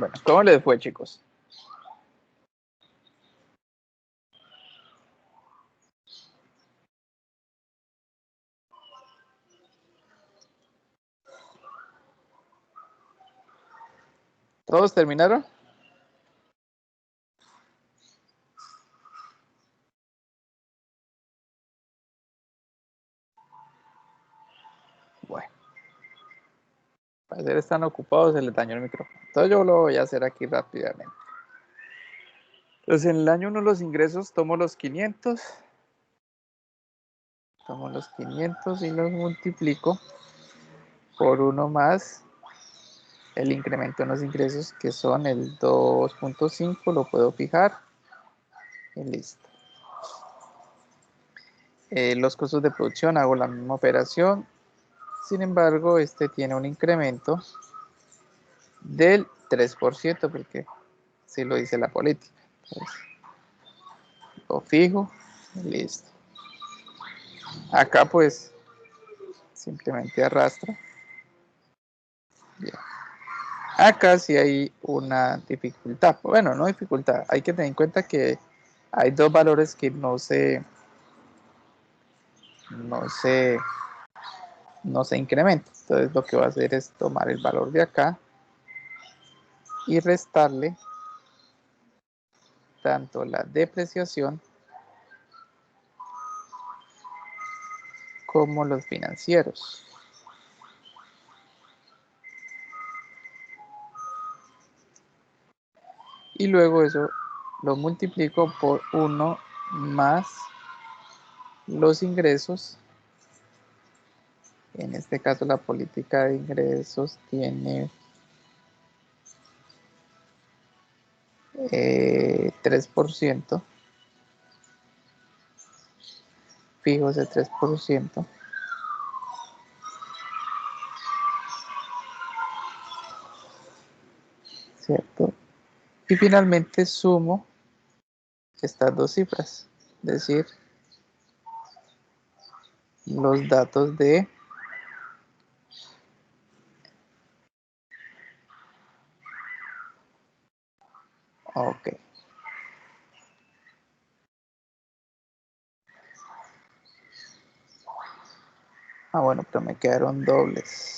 Bueno, ¿cómo les fue, chicos? ¿Todos terminaron? Bueno, parecer están ocupados, se les dañó el micrófono. Entonces yo lo voy a hacer aquí rápidamente. Entonces en el año 1 los ingresos tomo los 500. Tomo los 500 y los multiplico por 1 más el incremento en los ingresos, que son el 2.5, lo puedo fijar y listo. Los costos de producción, hago la misma operación, sin embargo, este tiene un incremento del 3%, porque así lo dice la política. Entonces, lo fijo y listo. Acá pues simplemente arrastro. Bien. Acá sí hay una dificultad. Bueno, no dificultad. Hay que tener en cuenta que hay dos valores que no se incrementan. Entonces lo que voy a hacer es tomar el valor de acá y restarle tanto la depreciación como los financieros. Y luego eso lo multiplico por 1 más los ingresos. En este caso la política de ingresos tiene 3%. Fijo ese 3%. ¿Cierto? Y finalmente sumo estas dos cifras, es decir, los datos de ok. Bueno, pero me quedaron dobles.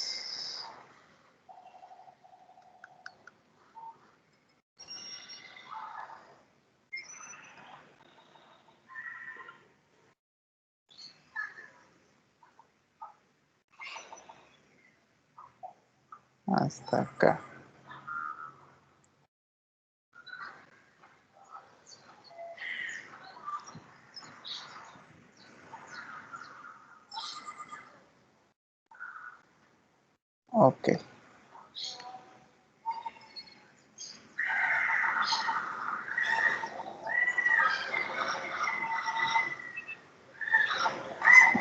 Hasta acá. Ok.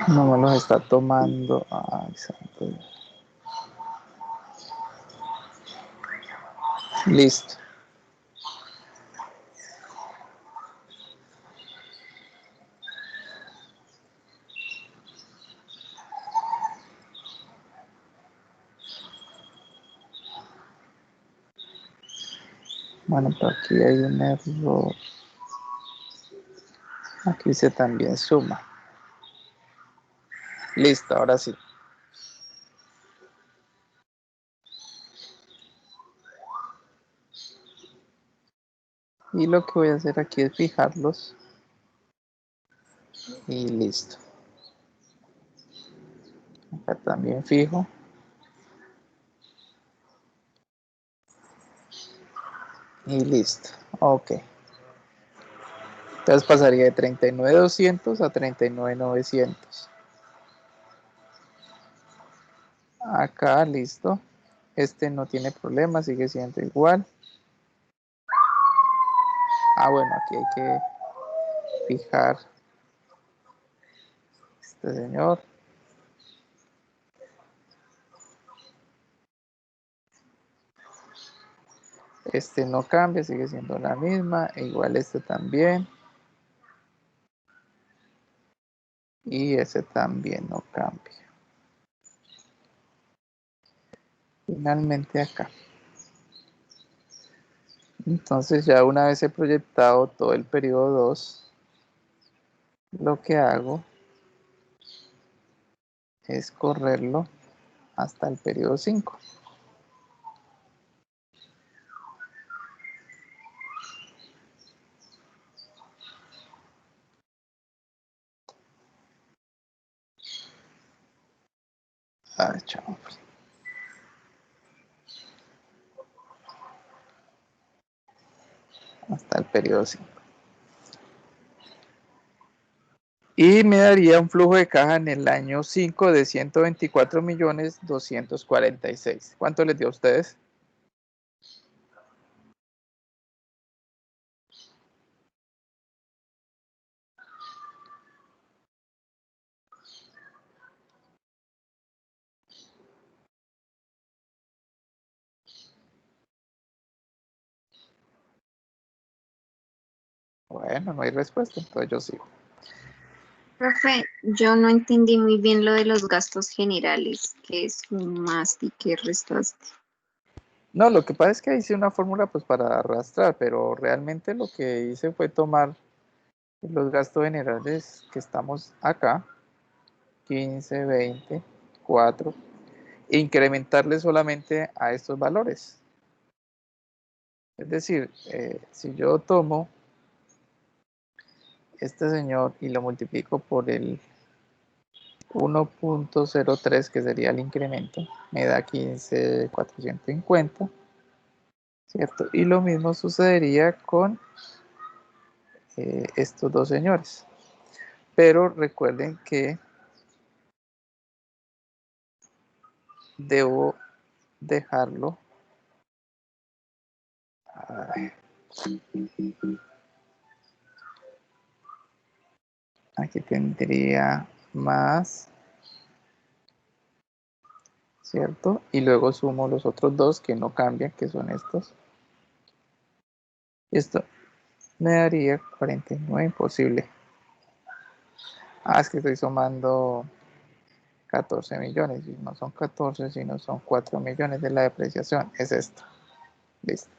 No me los está tomando. Ay, santo Dios. Listo. Bueno, pero aquí hay un error. Aquí se también suma. Listo, ahora sí. Y lo que voy a hacer aquí es fijarlos. Y listo. Acá también fijo. Y listo. Ok. Entonces pasaría de 39.200 a 39.900. Acá, listo. Este no tiene problema, sigue siendo igual. Bueno, aquí hay que fijar este señor. Este no cambia, sigue siendo la misma. Igual este también. Y ese también no cambia. Finalmente acá. Entonces ya una vez he proyectado todo el periodo 2, lo que hago es correrlo hasta el periodo 5. Chao. Hasta el periodo 5. Y me daría un flujo de caja en el año 5 de 124.246.000. ¿Cuánto les dio a ustedes? Bueno, no hay respuesta, entonces yo sigo. Profe, yo no entendí muy bien lo de los gastos generales, que sumaste y que restaste. No, lo que pasa es que hice una fórmula pues para arrastrar, pero realmente lo que hice fue tomar los gastos generales que estamos acá, 15, 20, 4, e incrementarle solamente a estos valores. Es decir, si yo tomo este señor y lo multiplico por el 1.03, que sería el incremento, me da 15.450, ¿cierto? Y lo mismo sucedería con estos dos señores. Pero recuerden que debo dejarlo. Aquí tendría más, ¿cierto? Y luego sumo los otros dos que no cambian, que son estos. Esto me daría 49, imposible. Es que estoy sumando 14 millones, y no son 14, sino son 4 millones de la depreciación. Es esto. Listo.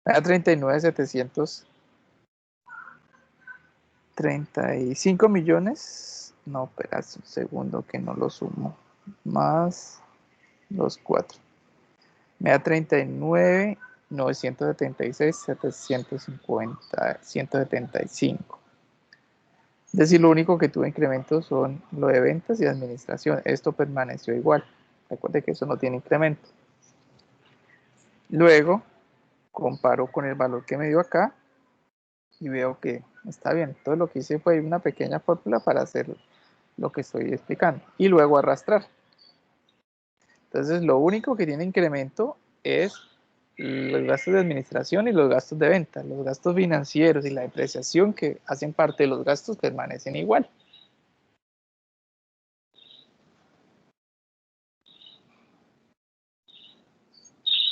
Me da 39.735 millones. No, espera un segundo que no lo sumo. Más los 4. Me da 39.976.750.175. Es decir, lo único que tuve incrementos son lo de ventas y administración. Esto permaneció igual. Recuerde que eso no tiene incremento. Luego, comparo con el valor que me dio acá y veo que está bien. Todo lo que hice fue una pequeña fórmula para hacer lo que estoy explicando. Y luego arrastrar. Entonces, lo único que tiene incremento es los gastos de administración y los gastos de venta. Los gastos financieros y la depreciación, que hacen parte de los gastos, permanecen igual.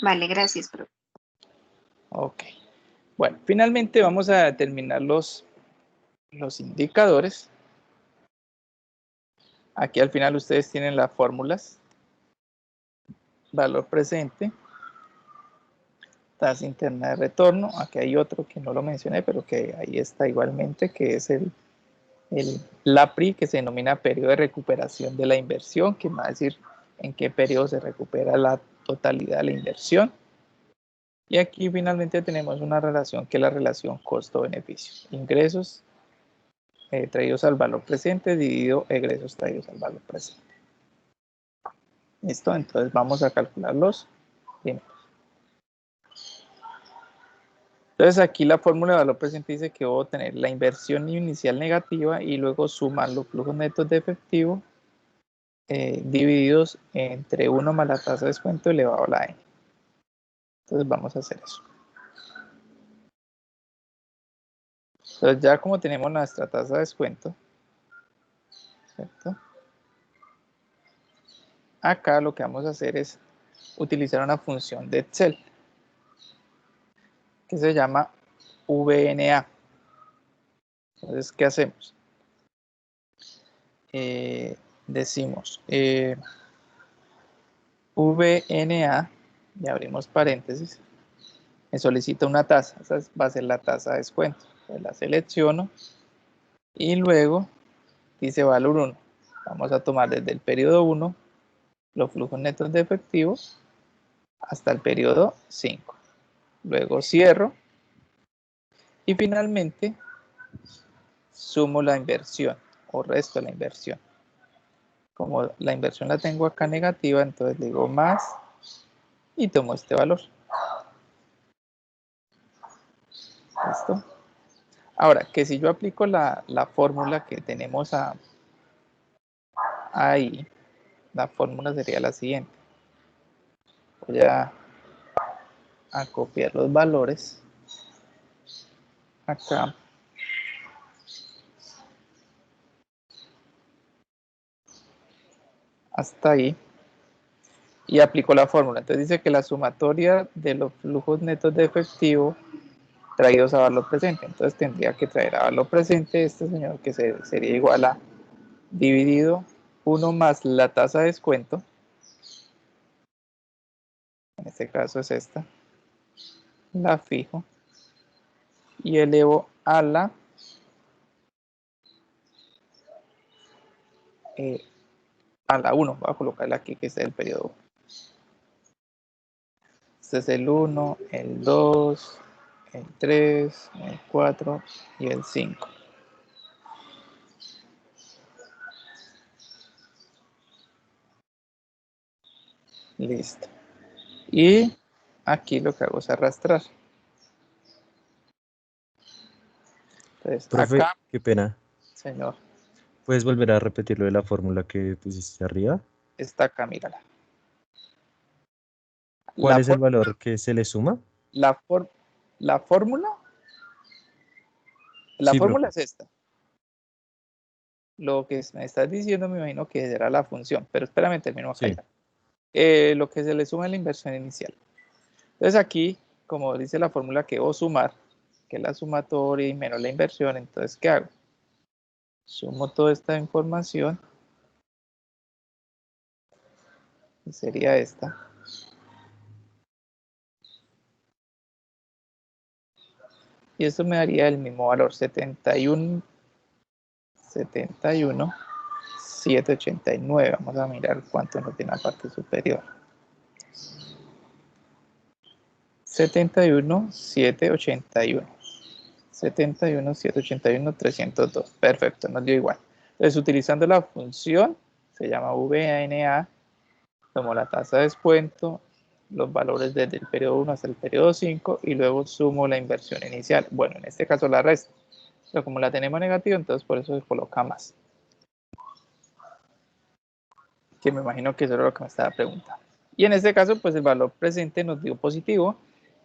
Vale, gracias, profe. Ok. Bueno, finalmente vamos a determinar los indicadores. Aquí al final ustedes tienen las fórmulas. Valor presente, tasa interna de retorno. Aquí hay otro que no lo mencioné, pero que ahí está igualmente, que es el LAPRI, que se denomina periodo de recuperación de la inversión, que va a decir en qué periodo se recupera la totalidad de la inversión. Y aquí finalmente tenemos una relación que es la relación costo-beneficio. Ingresos traídos al valor presente dividido egresos traídos al valor presente. ¿Listo? Entonces vamos a calcular los primeros. Entonces aquí la fórmula de valor presente dice que debo tener la inversión inicial negativa y luego sumar los flujos netos de efectivo divididos entre 1 más la tasa de descuento elevado a la n. Entonces vamos a hacer eso. Entonces ya como tenemos nuestra tasa de descuento, ¿cierto? Acá lo que vamos a hacer es utilizar una función de Excel que se llama VNA. Entonces, ¿qué hacemos? Decimos VNA, y abrimos paréntesis, me solicita una tasa. Esa va a ser la tasa de descuento. Entonces la selecciono y luego dice valor 1. Vamos a tomar desde el periodo 1 los flujos netos de efectivo hasta el periodo 5. Luego cierro y finalmente sumo la inversión o resto la inversión. Como la inversión la tengo acá negativa, entonces digo más y tomo este valor. ¿Listo? Ahora, que si yo aplico la fórmula que tenemos ahí, la fórmula sería la siguiente. Voy a copiar los valores acá. Hasta ahí. Y aplico la fórmula. Entonces dice que la sumatoria de los flujos netos de efectivo traídos a valor presente. Entonces tendría que traer a valor presente este señor, que sería igual a dividido 1 más la tasa de descuento. En este caso es esta. La fijo. Y elevo a la a la 1. Voy a colocarla aquí, que es el periodo 1. Este es el 1, el 2, el 3, el 4 y el 5. Listo. Y aquí lo que hago es arrastrar. Entonces, Profe, acá, qué pena. señor, ¿Puedes volver a repetir lo de la fórmula que pusiste arriba? está acá, mírala. ¿Cuál La, es el for- valor que se le suma? la, for- la fórmula, la Sí, fórmula profe. es esta. Lo que me estás diciendo me imagino que será la función, pero espérame, termino acá Sí. ya. Lo que se le suma es la inversión inicial. Entonces aquí, como dice la fórmula que debo sumar, que es la sumatoria y menos la inversión, entonces ¿qué hago? Sumo toda esta información, y sería esta. Y esto me daría el mismo valor, 71,789. Vamos a mirar cuánto nos tiene la parte superior. 71,781. 71,781, 302. Perfecto, nos dio igual. Entonces, utilizando la función, se llama VANA, tomo la tasa de descuento, los valores desde el periodo 1 hasta el periodo 5 y luego sumo la inversión inicial. Bueno, en este caso la resta. Pero como la tenemos negativa, entonces por eso se coloca más. Que me imagino que eso era lo que me estaba preguntando. Y en este caso, pues el valor presente nos dio positivo.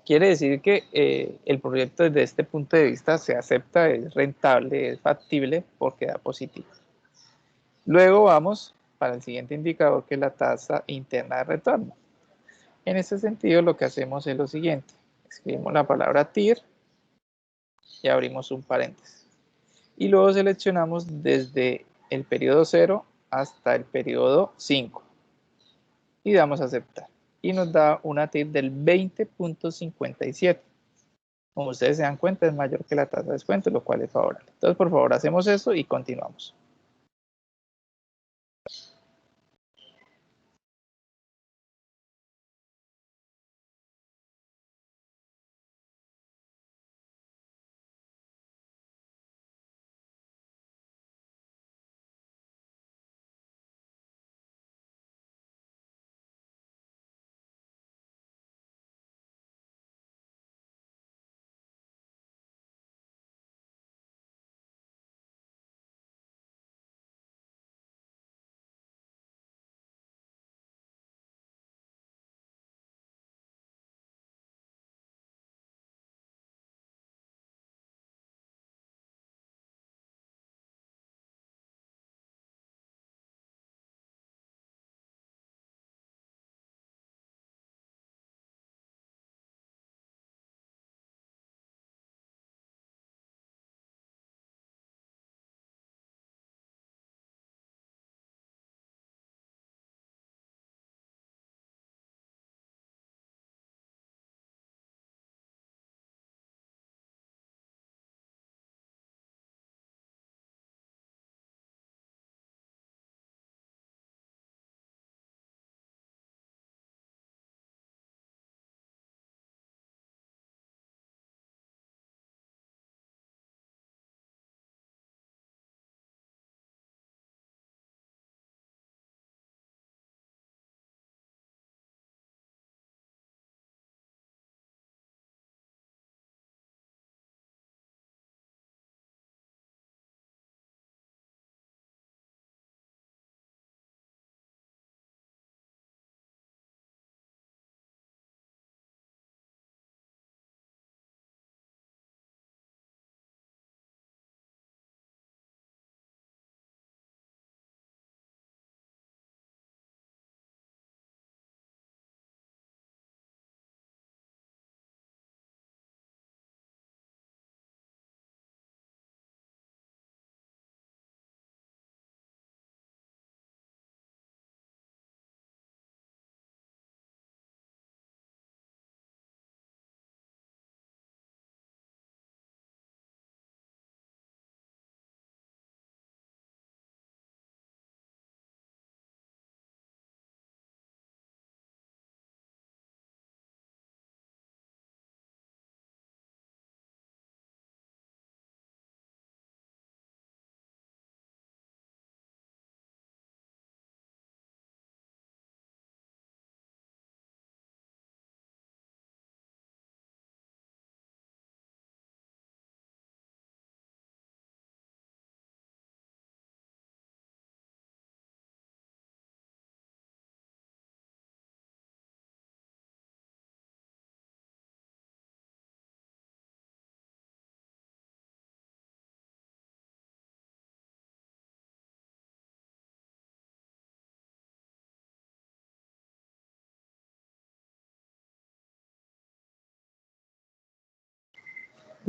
Quiere decir que el proyecto desde este punto de vista se acepta, es rentable, es factible porque da positivo. Luego vamos para el siguiente indicador, que es la tasa interna de retorno. En ese sentido, lo que hacemos es lo siguiente. Escribimos la palabra TIR y abrimos un paréntesis. Y luego seleccionamos desde el periodo 0 hasta el periodo 5. Y damos a aceptar. Y nos da una TIR del 20.57. Como ustedes se dan cuenta, es mayor que la tasa de descuento, lo cual es favorable. Entonces, por favor, hacemos eso y continuamos.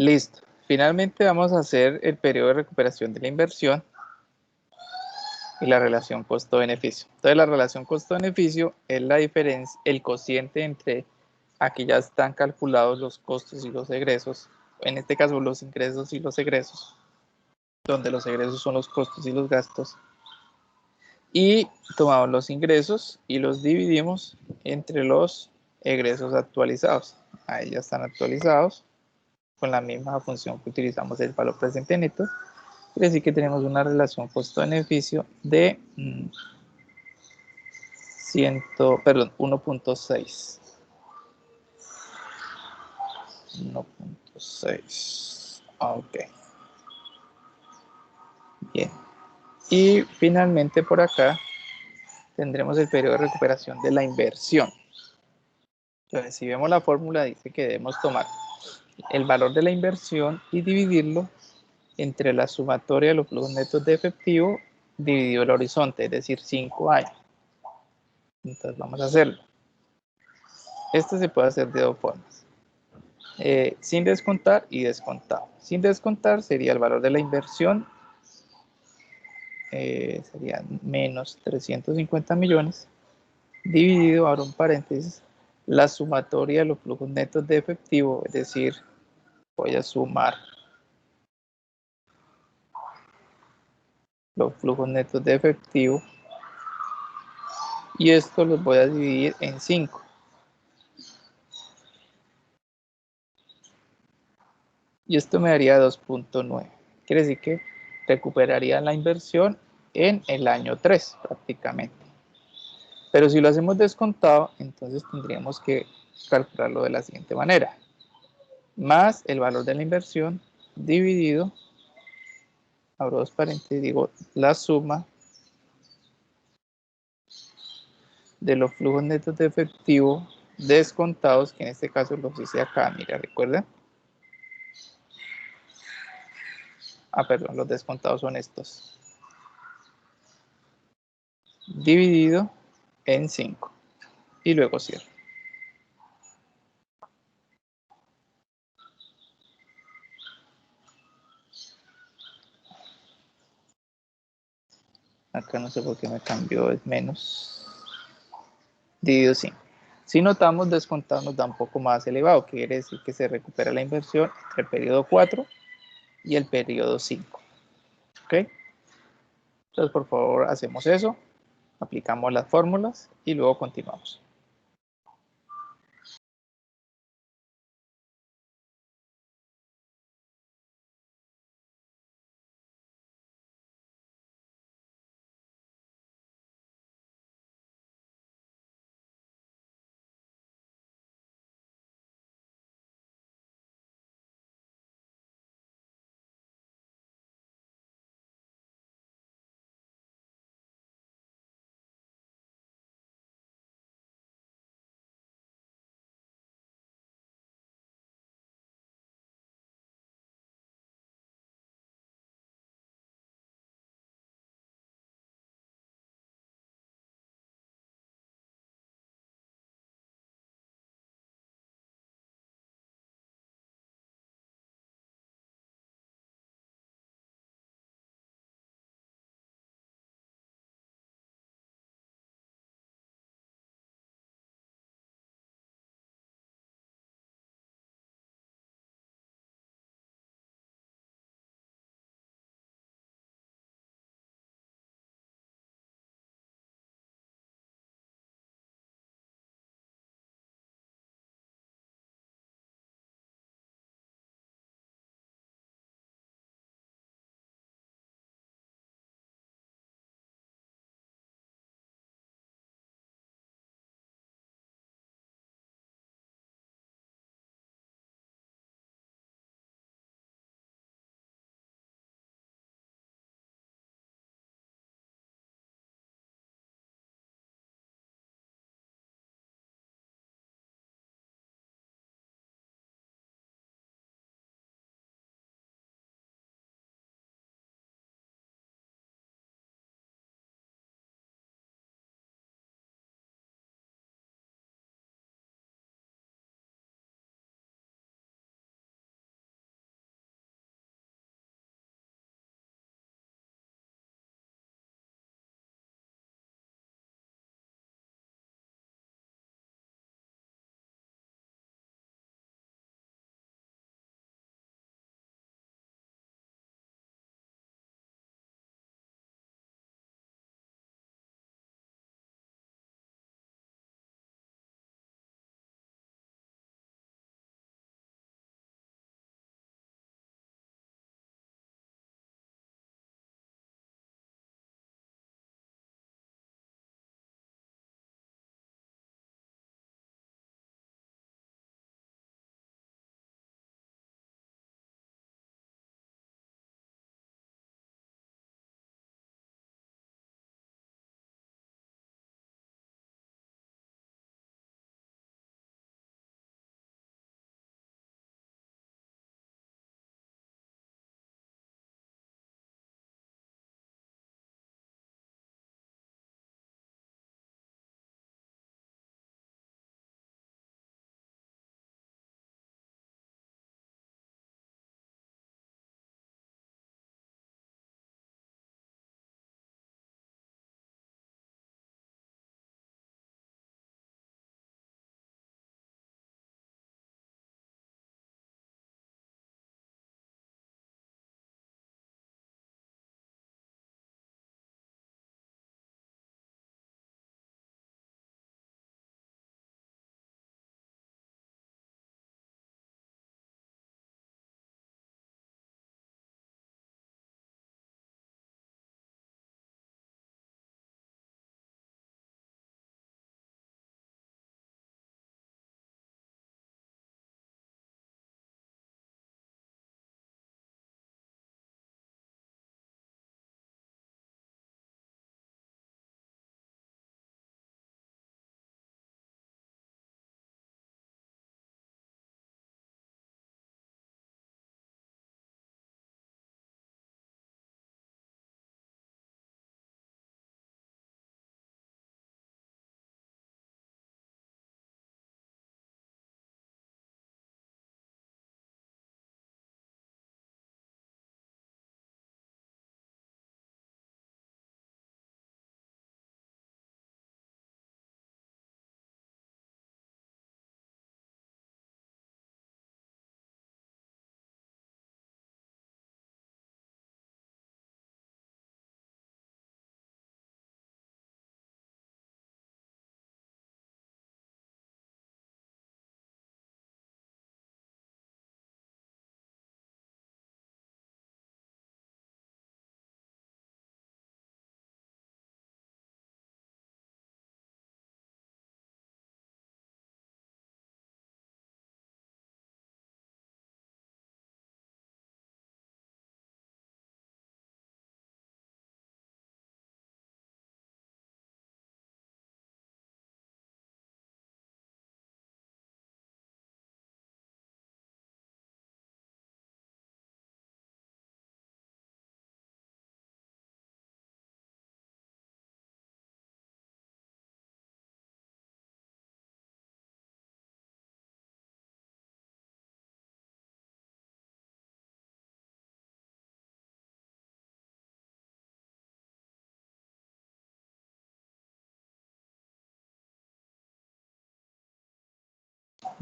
Listo. Finalmente vamos a hacer el periodo de recuperación de la inversión y la relación costo-beneficio. Entonces la relación costo-beneficio es la diferencia, el cociente entre aquí ya están calculados los costos y los egresos, en este caso los ingresos y los egresos, donde los egresos son los costos y los gastos, y tomamos los ingresos y los dividimos entre los egresos actualizados. Ahí ya están actualizados con la misma función que utilizamos el valor presente neto. Quiere decir que tenemos una relación costo-beneficio de 1.6. 1.6. Ok. Bien. Y finalmente por acá tendremos el periodo de recuperación de la inversión. Entonces, si vemos la fórmula, dice que debemos tomar el valor de la inversión y dividirlo entre la sumatoria de los flujos netos de efectivo dividido el horizonte, es decir, 5 años. Entonces vamos a hacerlo. Esto se puede hacer de dos formas. Sin descontar y descontado. Sin descontar sería el valor de la inversión, sería menos 350 millones, dividido, abro un paréntesis, la sumatoria de los flujos netos de efectivo, es decir, voy a sumar los flujos netos de efectivo y esto los voy a dividir en 5. Y esto me daría 2.9. Quiere decir que recuperaría la inversión en el año 3 prácticamente. Pero si lo hacemos descontado, entonces tendríamos que calcularlo de la siguiente manera. Más el valor de la inversión dividido, abro dos paréntesis, digo la suma de los flujos netos de efectivo descontados, que en este caso los hice acá, mira, recuerden. Perdón, los descontados son estos. Dividido en 5. Y luego cierro. Acá no sé por qué me cambió, es menos. Dividido 5. Si notamos, descontado nos da un poco más elevado, que quiere decir que se recupera la inversión entre el periodo 4 y el periodo 5. ¿Ok? Entonces, por favor, hacemos eso, aplicamos las fórmulas y luego continuamos.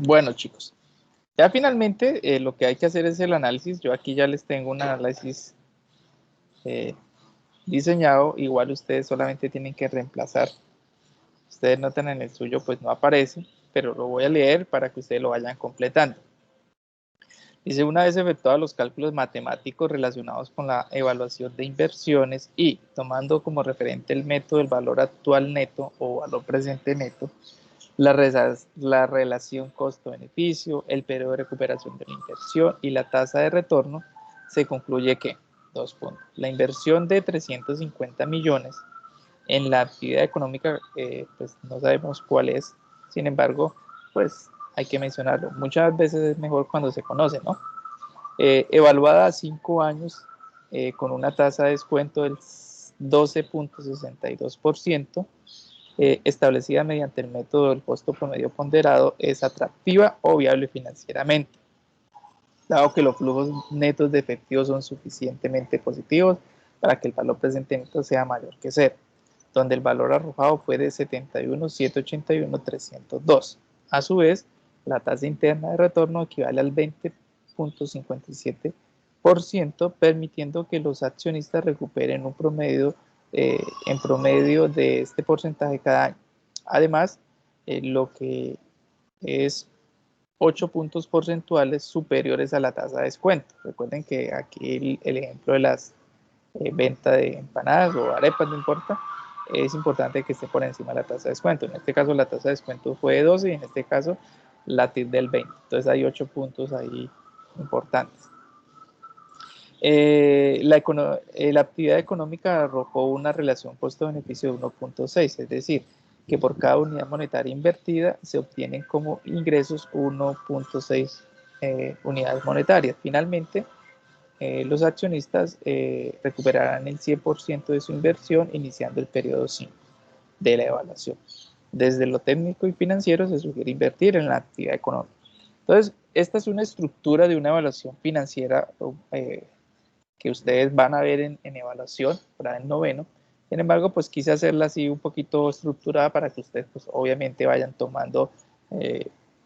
Bueno, chicos, ya finalmente lo que hay que hacer es el análisis. Yo aquí ya les tengo un análisis diseñado. Igual ustedes solamente tienen que reemplazar. Ustedes notan en el suyo, pues no aparece, pero lo voy a leer para que ustedes lo vayan completando. Dice, una vez efectuados los cálculos matemáticos relacionados con la evaluación de inversiones y tomando como referente el método del valor actual neto o valor presente neto, la relación costo-beneficio, el periodo de recuperación de la inversión y la tasa de retorno, se concluye que, 2 puntos, la inversión de 350 millones en la actividad económica, pues no sabemos cuál es, sin embargo, pues hay que mencionarlo. Muchas veces es mejor cuando se conoce, ¿no? Evaluada a 5 años con una tasa de descuento del 12.62%, establecida mediante el método del costo promedio ponderado, es atractiva o viable financieramente, dado que los flujos netos de efectivo son suficientemente positivos para que el valor presente neto sea mayor que 0, donde el valor arrojado fue de 71.781.302. A su vez, la tasa interna de retorno equivale al 20.57%, permitiendo que los accionistas recuperen un promedio en promedio de este porcentaje cada año. Además, lo que es 8 puntos porcentuales superiores a la tasa de descuento. Recuerden que aquí el ejemplo de las venta de empanadas o arepas, no importa, es importante que esté por encima de la tasa de descuento. En este caso la tasa de descuento fue de 12 y en este caso la TIR del 20. Entonces hay 8 puntos ahí importantes. La actividad económica arrojó una relación costo-beneficio de 1.6, es decir, que por cada unidad monetaria invertida se obtienen como ingresos 1.6 unidades monetarias. Finalmente, los accionistas recuperarán el 100% de su inversión iniciando el periodo 5 de la evaluación. Desde lo técnico y financiero se sugiere invertir en la actividad económica. Entonces, esta es una estructura de una evaluación financiera que ustedes van a ver en evaluación para el noveno. Sin embargo, pues quise hacerla así un poquito estructurada para que ustedes pues obviamente vayan tomando,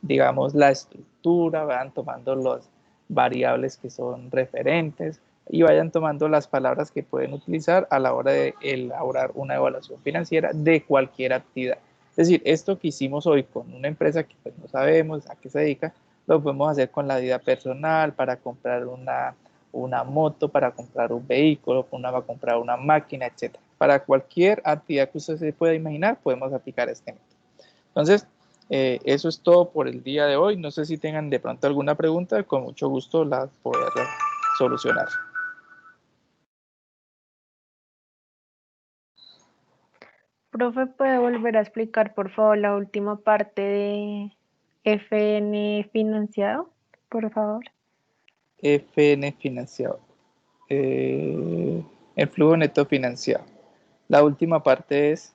digamos, la estructura, vayan tomando las variables que son referentes y vayan tomando las palabras que pueden utilizar a la hora de elaborar una evaluación financiera de cualquier actividad. Es decir, esto que hicimos hoy con una empresa que pues no sabemos a qué se dedica, lo podemos hacer con la vida personal, para comprar una moto, para comprar un vehículo, para comprar una máquina, etc. Para cualquier actividad que usted se pueda imaginar, podemos aplicar este método. Entonces, eso es todo por el día de hoy. No sé si tengan de pronto alguna pregunta, con mucho gusto la poderla solucionar. Profe, ¿puede volver a explicar, por favor, la última parte de FN financiado, por favor? FN financiado. El flujo neto financiado. La última parte es...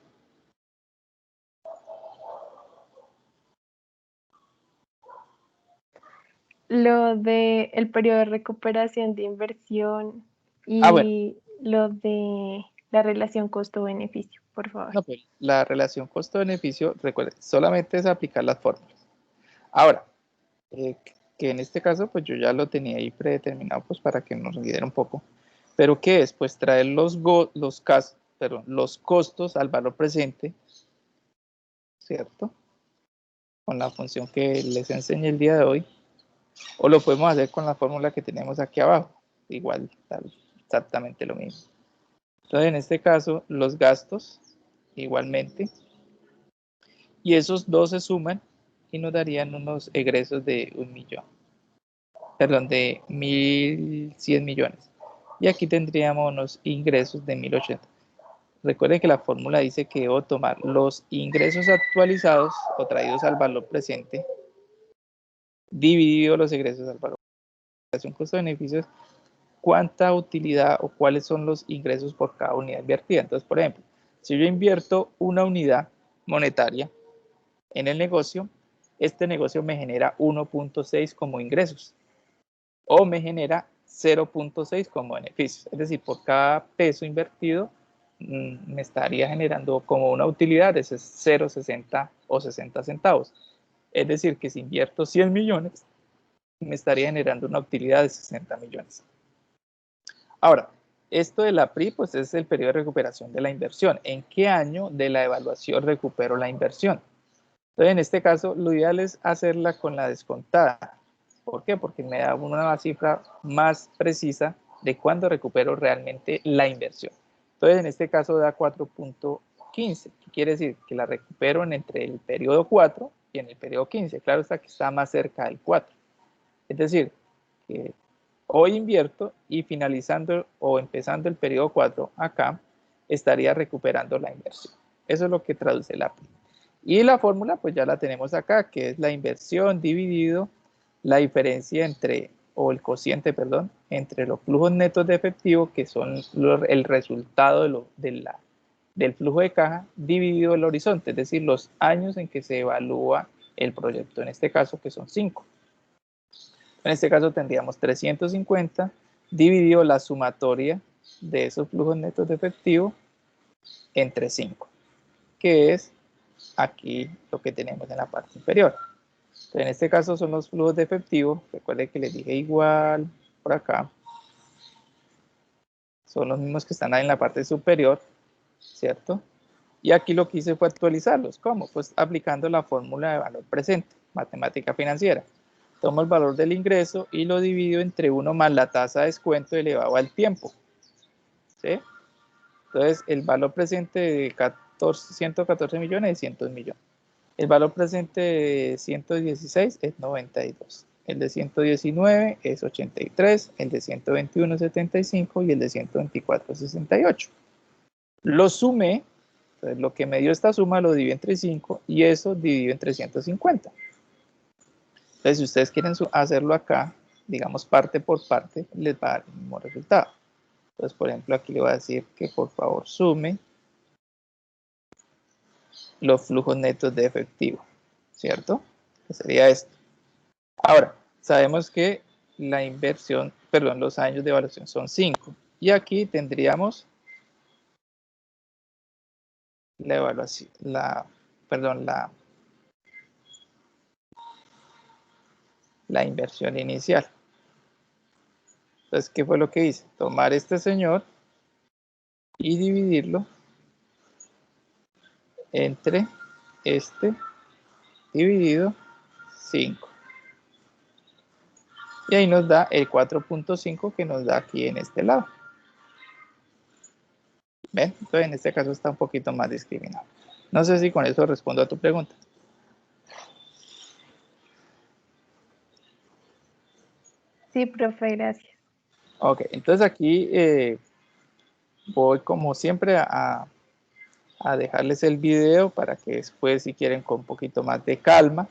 Lo de el periodo de recuperación de inversión bueno. y lo de la relación costo-beneficio, por favor. No, pues la relación costo-beneficio, recuerden, solamente es aplicar las fórmulas. Ahora, que en este caso, pues yo ya lo tenía ahí predeterminado, pues para que nos guíen un poco. ¿Pero qué es? Pues traer los costos al valor presente, ¿cierto? Con la función que les enseñé el día de hoy. O lo podemos hacer con la fórmula que tenemos aquí abajo. Igual, exactamente lo mismo. Entonces, en este caso, los gastos, igualmente. Y esos dos se suman y nos darían unos egresos de 1 millón. Perdón, de 1.100 millones. Y aquí tendríamos unos ingresos de 1.080. Recuerden que la fórmula dice que debo tomar los ingresos actualizados o traídos al valor presente dividido los egresos al valor presente. Un costo-beneficio es cuánta utilidad o cuáles son los ingresos por cada unidad invertida. Entonces, por ejemplo, si yo invierto una unidad monetaria en el negocio, este negocio me genera 1.6 como ingresos o me genera 0.6 como beneficios. Es decir, por cada peso invertido me estaría generando como una utilidad de 0.60 o 60 centavos. Es decir, que si invierto 100 millones, me estaría generando una utilidad de 60 millones. Ahora, esto de la PRI, pues es el periodo de recuperación de la inversión. ¿En qué año de la evaluación recupero la inversión? Entonces, en este caso, lo ideal es hacerla con la descontada. ¿Por qué? Porque me da una cifra más precisa de cuándo recupero realmente la inversión. Entonces, en este caso da 4.15. ¿Qué quiere decir? Que la recupero entre el periodo 4 y en el periodo 15. Claro está que está más cerca del 4. Es decir, que hoy invierto y finalizando o empezando el periodo 4 acá, estaría recuperando la inversión. Eso es lo que traduce la PRI. Y la fórmula pues ya la tenemos acá, que es la inversión dividido la diferencia entre, o el cociente, perdón, entre los flujos netos de efectivo, que son el resultado del flujo de caja, dividido el horizonte, es decir, los años en que se evalúa el proyecto, en este caso que son 5. En este caso tendríamos 350 dividido la sumatoria de esos flujos netos de efectivo entre 5, que es aquí lo que tenemos en la parte inferior. Entonces, en este caso son los flujos de efectivo. Recuerden que les dije igual por acá. Son los mismos que están ahí en la parte superior, ¿cierto? Y aquí lo que hice fue actualizarlos. ¿Cómo? Pues aplicando la fórmula de valor presente, matemática financiera. Tomo el valor del ingreso y lo divido entre 1 más la tasa de descuento elevado al tiempo. ¿Sí? Entonces, el valor presente de 114 millones es 100 millones. El valor presente de 116 es 92. El de 119 es 83. El de 121 es 75. Y el de 124 es 68. Lo sumé. Entonces, lo que me dio esta suma lo divido entre 5 y eso dividido entre 150. Entonces, si ustedes quieren hacerlo acá, digamos parte por parte, les va a dar el mismo resultado. Entonces, por ejemplo, aquí le voy a decir que por favor sume los flujos netos de efectivo, ¿cierto? Que sería esto. Ahora, sabemos que la inversión, perdón, los años de evaluación son 5. Y aquí tendríamos la evaluación, la inversión inicial. Entonces, ¿qué fue lo que hice? Tomar este señor y dividirlo entre este dividido 5. Y ahí nos da el 4.5 que nos da aquí en este lado. ¿Ven? Entonces en este caso está un poquito más discriminado. No sé si con eso respondo a tu pregunta. Sí, profe, gracias. Ok, entonces aquí voy como siempre a dejarles el video para que después, si quieren, con un poquito más de calma,